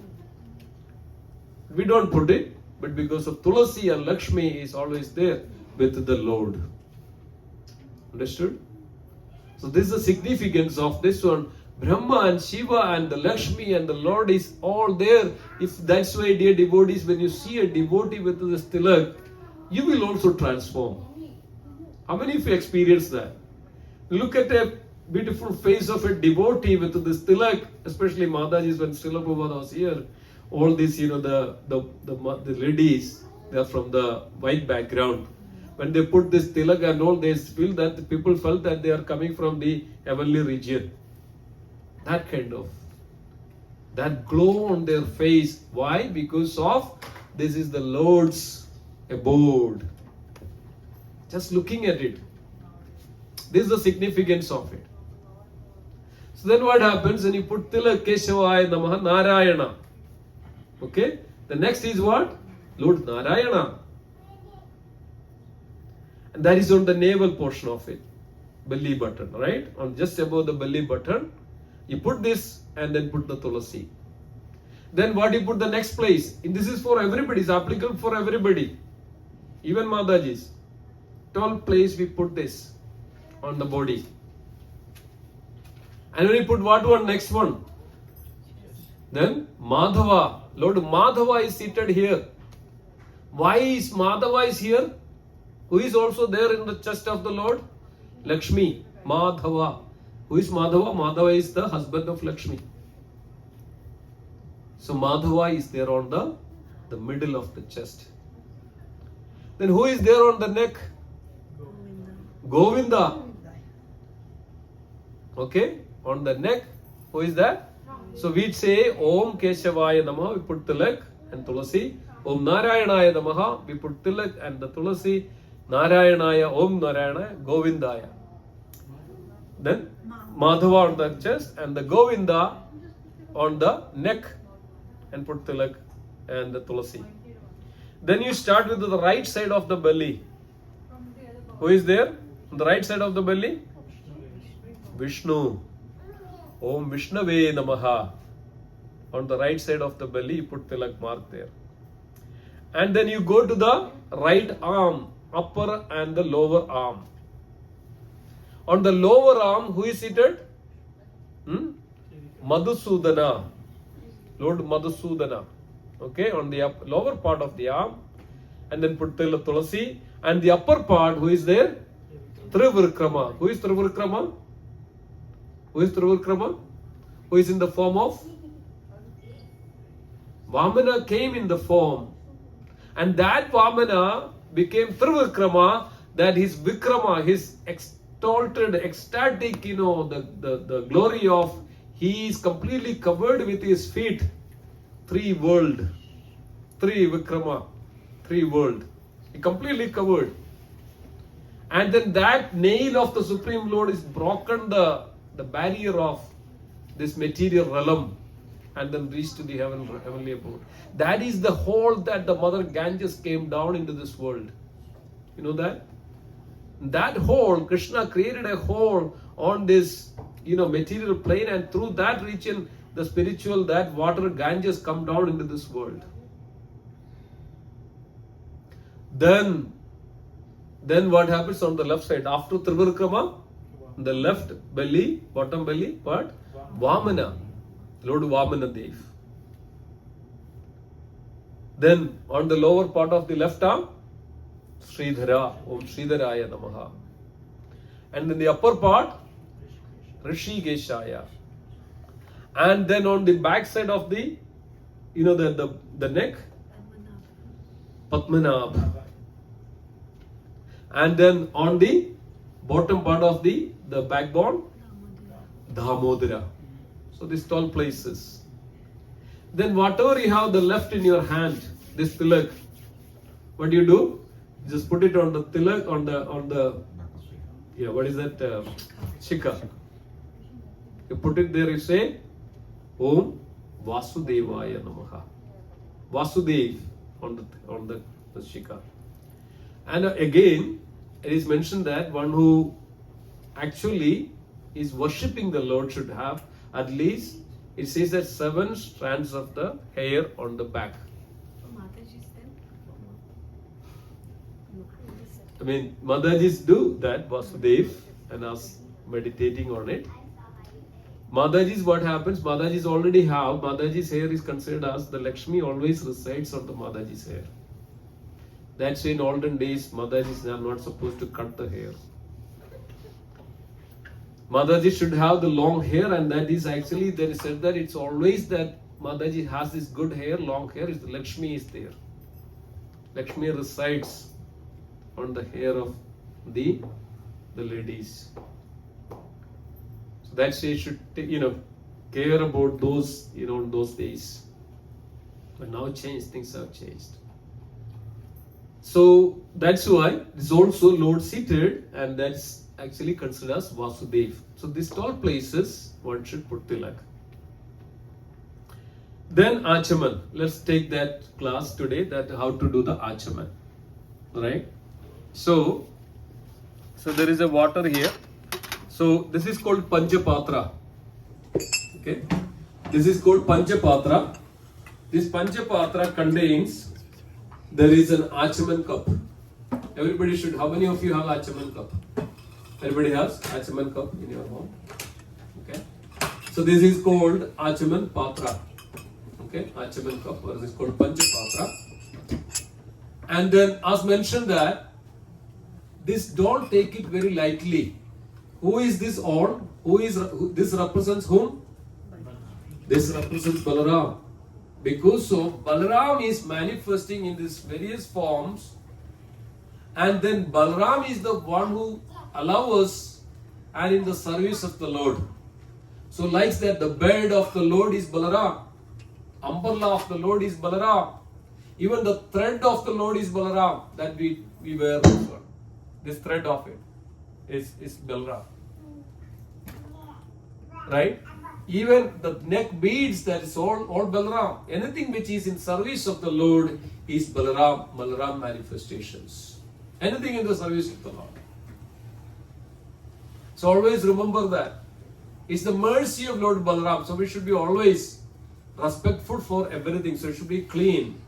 We don't put it, but because of Tulasi and Lakshmi is always there with the Lord. Understood? So this is the significance of this one. Brahma and Shiva and the Lakshmi and the Lord is all there. If that's why, dear devotees, when you see a devotee with this tilak, you will also transform. How many of you experience that? Look at a beautiful face of a devotee with this tilak, especially Mataji's when Srila Prabhupada was here. All these, the ladies, they are from the white background. When they put this tilak and all, they feel that the people felt that they are coming from the heavenly region. That kind of, that glow on their face. Why? Because of this is the Lord's abode. Just looking at it. This is the significance of it. So then what happens when you put Tilak Keshavaya Namaha Narayana? Okay? The next is what? Lord Narayana. And that is on the navel portion of it. Belly button, right? On just above the belly button. You put this and then put the Tulasi. Then what you put the next place? And this is for everybody. It's applicable for everybody. Even Mataji's. 12th place we put this on the body. And when you put what one? Next one. Then Madhava. Lord Madhava is seated here. Why is Madhava is here? Who is also there in the chest of the Lord? Lakshmi. Madhava. Who is Madhava? Madhava is the husband of Lakshmi. So Madhava is there on the middle of the chest. Then who is there on the neck? Govinda. Okay? On the neck, who is that? So we say Om Keshavaya Namaha, we put Tilak and Tulasi. Om Narayanaya Namaha, we put Tilak and the Tulasi. Narayanaya, Om Narayana, Govindaya. Then Madhava on the chest and the Govinda on the neck and put Tilak and the Tulasi. Then you start with the right side of the belly. Who is there? On the right side of the belly? Vishnu. Om Vishnave Namaha. On the right side of the belly, you put Tilak mark there. And then you go to the right arm, upper and the lower arm. On the lower arm, who is seated? Madhusudana. Lord Madhusudana. Okay, on the lower part of the arm. And then put Tulasi. And the upper part, who is there? Trivikrama. Who is Trivikrama? Who is Trivikrama? Who is in the form of? Vamana came in the form. And that Vamana became Trivikrama, that his Vikrama, his exalted, ecstatic, the glory of, he is completely covered with his feet. 3 world. 3 Vikrama. 3 world. He completely covered. And then that nail of the Supreme Lord is broken the barrier of this material realm and then reached to the heavenly abode. That is the hole that the Mother Ganges came down into this world. You know that? That hole, Krishna created a hole on this, material plane, and through that region, the spiritual, that water Ganges come down into this world. Then what happens on the left side? After Trivikrama, the left belly, bottom belly, what? Vamana. Lord Vamana Dev. Then on the lower part of the left arm, Sridhara. Om Sridharaya Namaha. And then the upper part, Rishikeshaya. And then on the back side of the, the neck, Padmanabh. And then on the bottom part of the backbone, Damodara. So these 12 places. Then whatever you have the left in your hand, this tilak, what do? You just put it on the tilak, on the what is that? Shika. You put it there, you say, Om Vasudevaya Namaha. Vasudev on the Shika. And again, it is mentioned that one who actually is worshipping the Lord should have at least, it says that 7 strands of the hair on the back. I mean, Madajis do that, Vasudev, and us meditating on it. Madajis, what happens? Madajis already have, Madaji's hair is considered as the Lakshmi always resides on the Madaji's hair. That's why in olden days, Mataji are not supposed to cut the hair. Mataji should have the long hair, and that is actually, there is said that it's always that Mataji has this good hair, long hair, is the Lakshmi is there. Lakshmi resides on the hair of the ladies. So that's why you should, care about those, in those days. But now things have changed. So that's why this also Lord seated, and that's actually considered as Vasudev. So these all places one should put Tilaka. Then Achaman. Let's take that class today, that how to do the Achaman. Right? So there is a water here. So this is called Panchapatra. Okay? This is called Panchapatra. This Panchapatra contains, there is an Achaman cup. Everybody should, how many of you have Achaman cup? Everybody has Achaman cup in your home. Okay? So this is called Achaman Patra. Okay? Achaman cup, or this is called Panchapatra. And then as mentioned that, this don't take it very lightly. Who is this all? This represents whom? This represents Balaram. Because so Balaram is manifesting in these various forms, and then Balaram is the one who allows us and in the service of the Lord. So like that, the bed of the Lord is Balaram, umbrella of the Lord is Balaram, even the thread of the Lord is Balaram that we wear. This thread of it is Balaram. Right? Even the neck beads, that is all Balaram. Anything which is in service of the Lord is Balaram manifestations. Anything in the service of the Lord. So always remember that. It's the mercy of Lord Balaram. So we should be always respectful for everything. So it should be clean,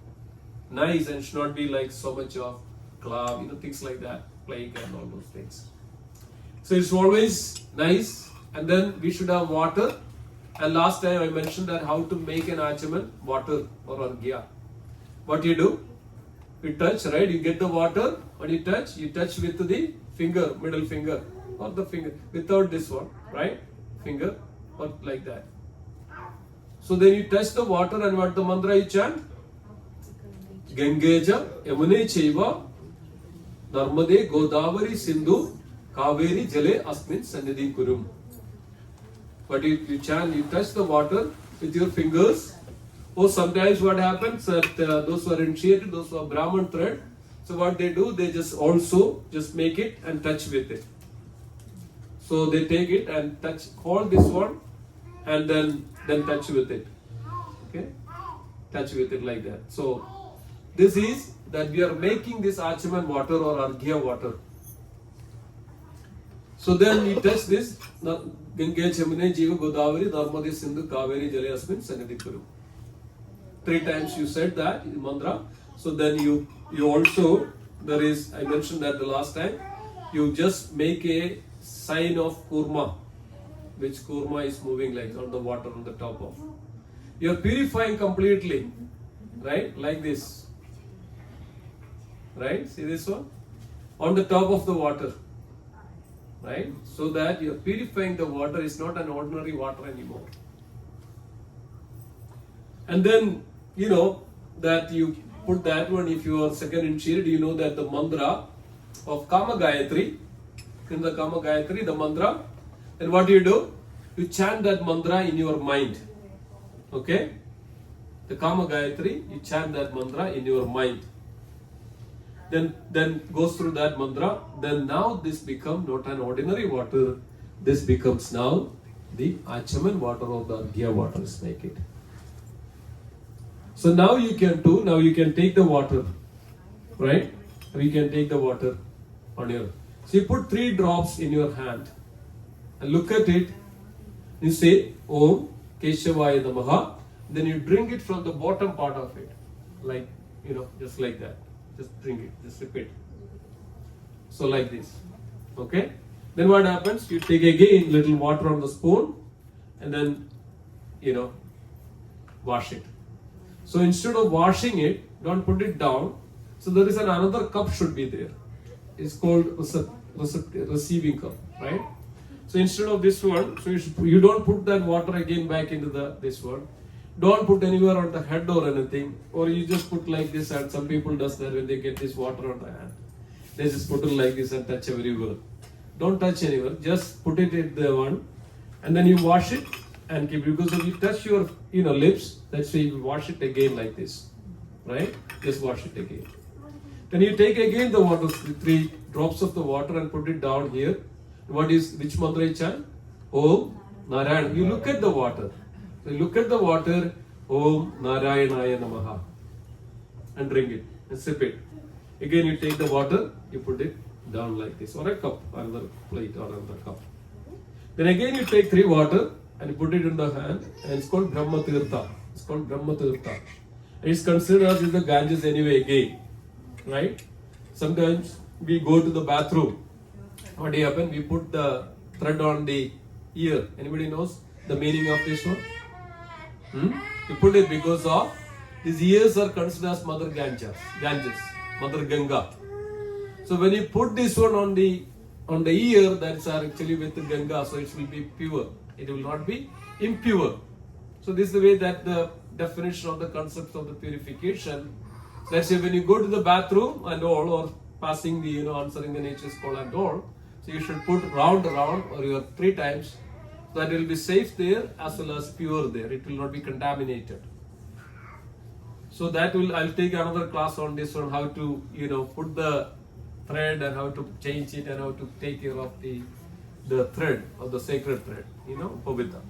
nice, and should not be like so much of club, things like that, plague and all those things. So it's always nice. And then we should have water. And last time I mentioned that how to make an Achaman, water or arghya. What you do? You touch, right? You get the water. When you touch with the finger, middle finger, or the finger, without this one, right? Finger, or like that. So then you touch the water, and what the mantra you chant? Gangeja, Yamune Chaiva, Narmade, Godavari, Sindhu, Kaveri, Jale, Asmin, Sannidhi Kurum. But you chant, you touch the water with your fingers. Or sometimes what happens that those who are initiated, those who are Brahman thread, so what they do, they just make it and touch with it. So they take it and hold this one, and then touch with it. Okay? Touch with it like that. So this is that we are making this Achaman water or Arghya water. So then you touch this, Gange Chamune Jiva Godavari Narmade Sindhu Kaveri Jale Asmin Sannidhi Kurum. 3 times you said that in mantra. So then you also, there is, I mentioned that the last time, you just make a sign of kurma, which kurma is moving like on the water on the top of. You are purifying completely, right? Like this. Right? See this one? On the top of the water. Right? So that you are purifying the water, is not an ordinary water anymore. And then, that you put that one, if you are second initiated, that the mantra of Kama Gayatri, in the Kama Gayatri, the mantra, then what do? You chant that mantra in your mind. Okay? The Kama Gayatri, you chant that mantra in your mind. Then goes through that mantra. Then now this becomes not an ordinary water. This becomes now the Achaman water or the Arghya water. Make it. So now you can take the water, right? We can take the water on your. So you put 3 drops in your hand and look at it. You say Om Keshavaya Namaha. Then you drink it from the bottom part of it, like just like that. Just drink it. Just repeat. So like this. Okay. Then what happens? You take again little water on the spoon, and then wash it. So instead of washing it, don't put it down. So there is another cup should be there. It's called receiving cup, right? So instead of this one, so you don't put that water again back into this one. Don't put anywhere on the head or anything, or you just put like this. And some people does that when they get this water on the hand, they just put it like this and touch everywhere. Don't touch anywhere. Just put it in the one, and then you wash it and keep it. Because if you touch your lips, that's why you wash it again like this, right? Just wash it again. Then you take again the water, 3 drops of the water, and put it down here. Which mantra you chant? Om Narayana. You look at the water. So you look at the water, Om Narayanaya Namaha, and drink it and sip it. Again you take the water, you put it down like this, or a cup, another plate or another cup. Then again you take 3 water and you put it in the hand, and it's called Brahma Tirtha. It's called Brahma Tirtha. And it's considered as the Ganges anyway again, right? Sometimes we go to the bathroom. What do you happen? We put the thread on the ear. Anybody knows the meaning of this one? You put it because of these ears are considered as Mother Ganges, Mother Ganga. So when you put this one on the ear, that's actually with the Ganga, so it will be pure. It will not be impure. So this is the way that the definition of the concept of the purification. Let's say when you go to the bathroom and all, or passing the answering the nature's call and all, so you should put round or your 3 times, so that it will be safe there as well as pure there. It will not be contaminated. So that I'll take another class on this one, how to put the thread and how to change it and how to take care of the thread or the sacred thread, Pavitra.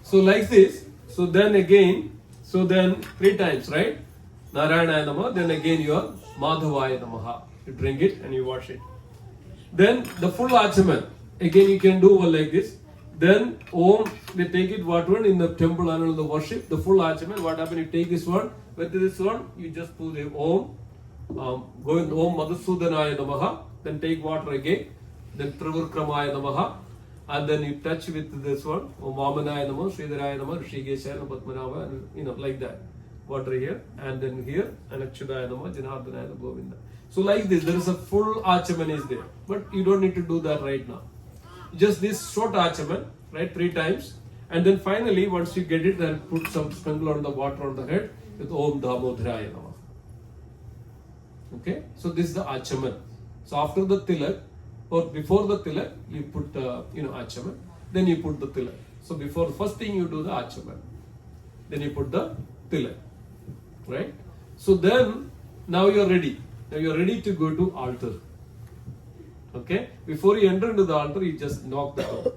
So like this. So then again, 3 times, right? Narayana Namaha. Then again your Madhavaya Namaha. You drink it and you wash it. Then the full Achamana. Again you can do one like this. Then Om, they take it water in the temple and the worship. The full Achamana. What happens? You take this one. With this one, you just put the Om. Go in Om Madhusudanaya Namaha. Then take water again. Then Trivirkramaya Namaha. And then you touch with this one. Om Vamanaya Namaha, Sridharaya Namaha, Rishikeshaya Namaha, Padmanabha, and like that. Water here, and then here, and Achyudaya Namaha, Janardhanaya Namaha, Govinda. So like this, there is a full Achamana is there. But you don't need to do that right now. Just this short Achamana, right, 3 times. And then finally, once you get it, then put some sprinkle on the water on the head with Om Damodharaya Namaha. Okay, so this is the Achamana. So after the Tilak, or before the Tilak, you put Achamana, then you put the Tilak. So before, first thing you do the Achamana, then you put the Tilak, right? So then, now you are ready. Now you are ready to go to altar. Okay, before you enter into the altar, you just knock the door.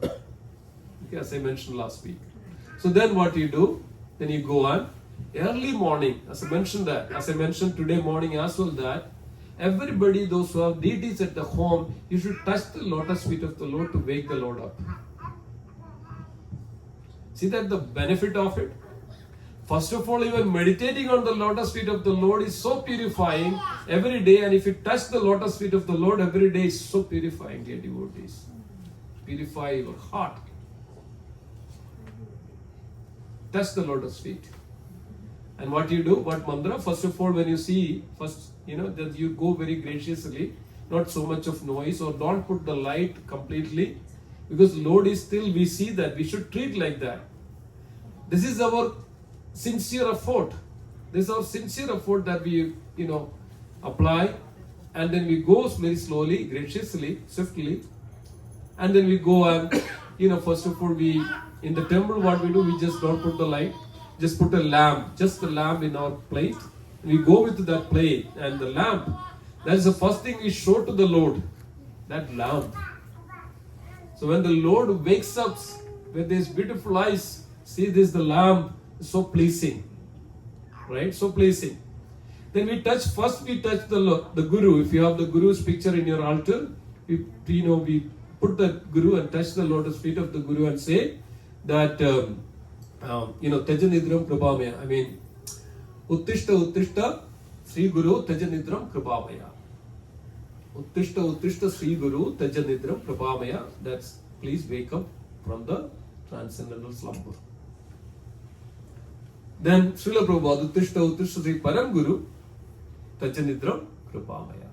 Okay, as I mentioned last week. So then what you do? Then you go on early morning. As I mentioned today morning as well, that everybody, those who have deities at the home, you should touch the lotus feet of the Lord to wake the Lord up. See that the benefit of it? First of all, even meditating on the lotus feet of the Lord is so purifying every day. And if you touch the lotus feet of the Lord every day, is so purifying, dear devotees. Purify your heart. Touch the lotus feet. And what you do, what mantra? First of all, when you see, that you go very graciously, not so much of noise, or don't put the light completely, because Lord is still, we see that, we should treat like that. This is our sincere effort. This is our sincere effort that we, apply, and then we go very slowly, graciously, swiftly, and then we go and, first of all, in the temple, what we do, we just don't put the light, just put a lamp, just the lamp in our plate. We go with that plate and the lamp. That is the first thing we show to the Lord, that lamp. So when the Lord wakes up with his beautiful eyes, see this, the lamp is so pleasing, right? So pleasing. Then we touch the Guru. If you have the Guru's picture in your altar, we put the Guru and touch the lotus feet of the Guru and say that, Tajanidram Prabhamaya. Uttishta Sri Guru Tajanidram Prabhamaya. Uttishta Sri Guru Tajanidram Prabhamaya. That's, please wake up from the transcendental slumber. Then Srila Prabhupada, Uttishta Sri Param Guru, Tajanidram Kripamaya.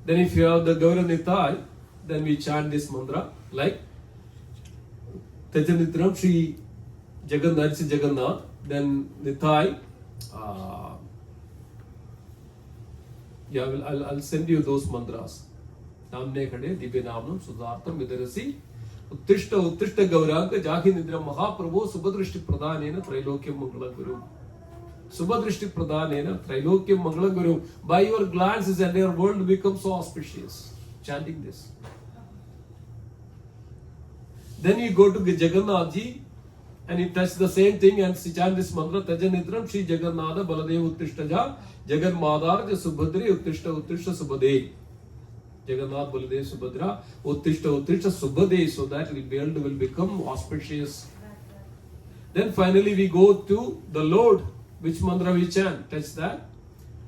Then if you have the Gaura Nitai, then we chant this mantra like Tajanidram Shri Jagannath Shri Jagannath, then Nitai. I'll send you those mantras. Namne Khade, Dibya Namnam, Sudartam, Vidarasi, Uttishta Gauranga, Jaki Nidra Mahaprabhu, Subhadrishti Pradhanena, Trilokyam Mangala Guru. Subhadrishti Pradhanena, Trilokyam Mangala Guru. By your glances and your world becomes so auspicious. Chanting this. Then you go to Jagannath Ji and you touch the same thing and chant this mantra, Tajanidram Shri Jagannatha Baladev Uttishtaja, Jagan Madar Subhadri Uttishta Subhade. Jagannath Baladev Subhadra Uttishta Subhade, so that the world will become auspicious. Then finally we go to the Lord. Which mantra we chant? Touch that.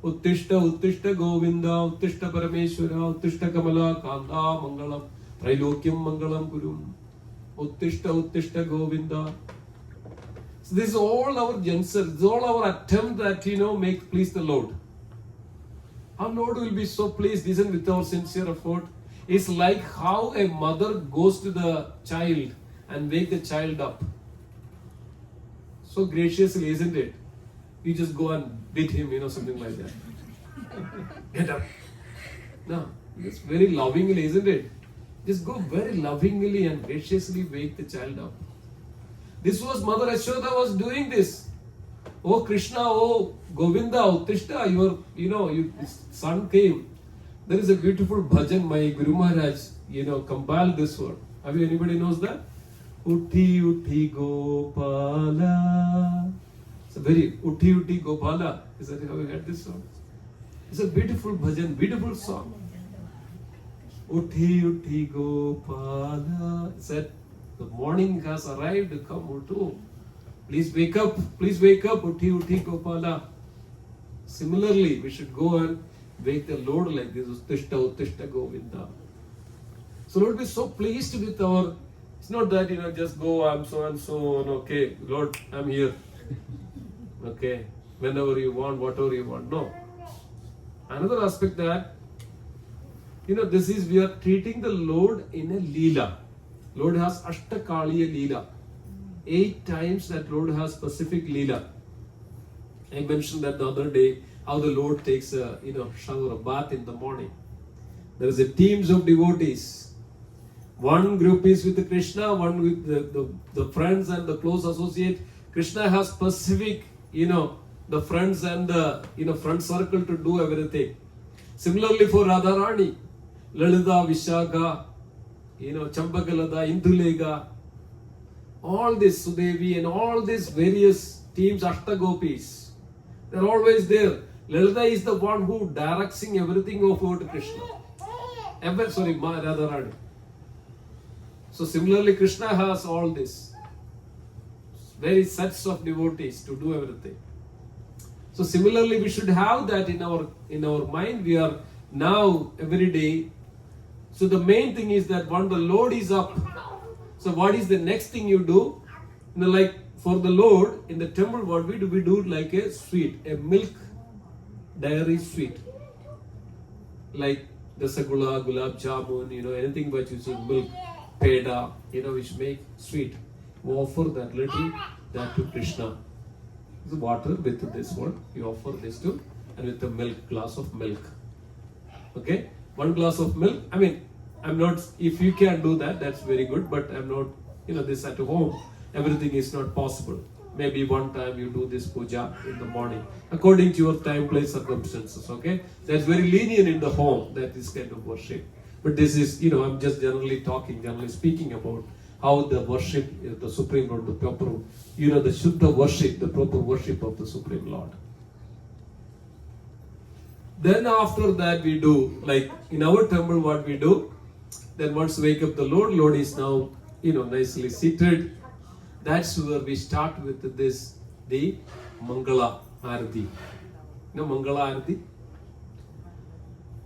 Uttishta Govinda, Uttishta Parameshwara, Uttishta Kamala, Kanda Mangalam, Trilokyam Mangalam Gurum. Uttishta Govinda. So this is all our answer, this is all our attempt that make please the Lord. Our Lord will be so pleased, isn't with our sincere effort. It's like how a mother goes to the child and wake the child up. So graciously, isn't it? You just go and beat him, something like that. Get up. No, it's very lovingly, isn't it? Just go very lovingly and graciously wake the child up. This was Mother Yashoda was doing this. Oh Krishna, oh Govinda, Uttishta, your son came. There is a beautiful bhajan, my Guru Maharaj, compiled this word. Have you anybody knows that? Utti Utti Gopala. It's a very Utti Utti Gopala. Is that how you heard this song? It's a beautiful bhajan, beautiful song. Utti Utti Gopala. It said, the morning has arrived, come Uttu. Please wake up, Utti Utti Gopala. Similarly, we should go and wake the Lord like this, Uttishta Govinda. So Lord be so pleased with our, it's not that, just go, I'm so and so, okay, Lord, I'm here. Okay, whenever you want, whatever you want. No. Another aspect that, this is, we are treating the Lord in a Leela. Lord has Ashtakaliya Leela. 8 times that Lord has specific Leela. I mentioned that the other day, how the Lord takes a shower, a bath in the morning. There is a teams of devotees. One group is with Krishna, one with the friends and the close associate. Krishna has specific, the friends and the front circle to do everything. Similarly for Radharani, Lalita, Vishaka, Champakalada, Indulega, all this Sudevi and all these various teams, Ashtagopis, they're always there. Lalita is the one who directing everything over to Krishna. Radharani. So similarly, Krishna has all this. Very sets of devotees to do everything. So similarly, we should have that in our mind. We are now every day. So the main thing is that when the Lord is up, so what is the next thing you do? Like for the Lord in the temple, what we do? We do like a sweet, a milk dairy sweet, like the Rasagula, Gulab Jamun, anything but using milk, peda, which make sweet. We offer that little, that to Krishna. The water with this one, you offer this to, and with the milk, glass of milk. Okay? 1 glass of milk. I'm not, if you can do that, that's very good, but I'm not, this at home, everything is not possible. Maybe one time you do this puja in the morning, according to your time, place, circumstances, okay? That's very lenient in the home, that is kind of worship. But this is, I'm just generally speaking about how the worship, the Supreme Lord, the proper, the Shuddha worship, the proper worship of the Supreme Lord. Then after that we do, like in our temple what we do, then once we wake up the Lord is now, nicely seated. That's where we start with this, the Mangala Arati. Mangala Arati.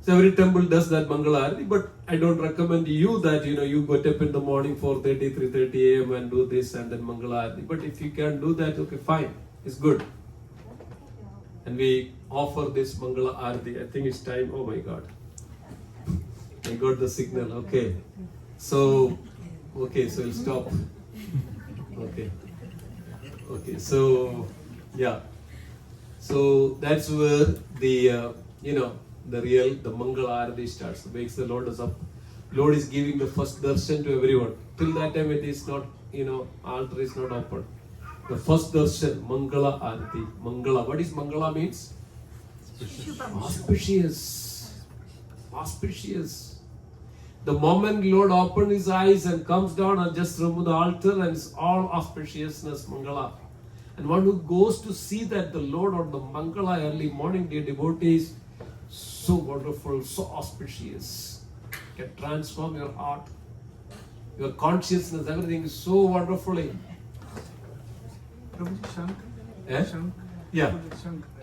So every temple does that Mangala Arati, but I don't recommend you that, you get up in the morning 4:30, 3:30 a.m. and do this and then Mangala Arati. But if you can do that, okay, fine. It's good. and we offer this Mangala Arati. I think it's time. Oh my God. I got the signal. Okay. So we'll stop. Okay. So, yeah. So that's where the Mangala Arati starts. Wakes the Lord us up. Lord is giving the first darshan to everyone. Till that time it is not, altar is not open. The first darshan, Mangala Arati. Mangala. What is Mangala means? Auspicious. Auspicious. The moment Lord opens his eyes and comes down and just remove the altar, and it's all auspiciousness, Mangala. And one who goes to see that the Lord on the Mangala early morning, dear devotees, so wonderful, so auspicious, can transform your heart, your consciousness, everything is so wonderfully. Yeah,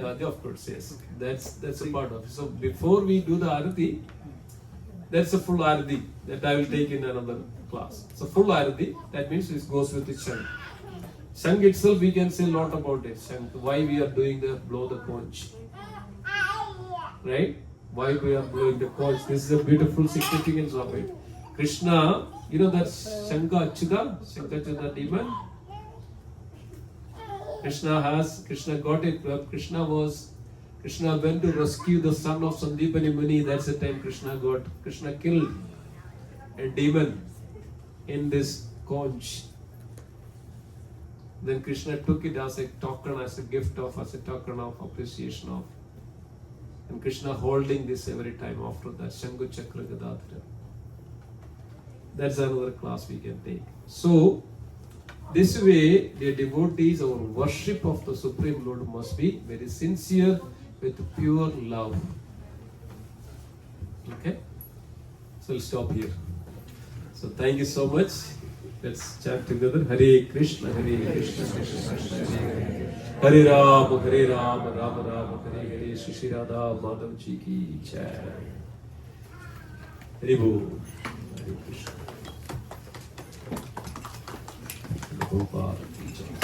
of course, yes. That's a part of it. So before we do the Arati, that's a full Arati that I will take in another class. So full Arati, that means it goes with the Shang. Shang itself, we can say a lot about it. Shang, why we are doing the blow the conch. Right? Why we are blowing the conch. This is a beautiful significance of it. Krishna, that Shankha Achyuta demon. Krishna got it. Krishna went to rescue the son of Sandipani Muni. That's the time Krishna killed a demon in this conch. Then Krishna took it as a token, as a gift as a token of appreciation of. And Krishna holding this every time after that. Shangu Chakra Gadadhara. That's another class we can take. So, this way, the devotees, our worship of the Supreme Lord must be very sincere with pure love. Okay? So, we'll stop here. So, thank you so much. Let's chant together. Hare Krishna, Krishna Krishna, Hare Rama, Rama Rama, Hare Hare. Shri Radha Madhav Ji ki Jai. Hare Bol. Hare Krishna. Prabhupada ki Jai.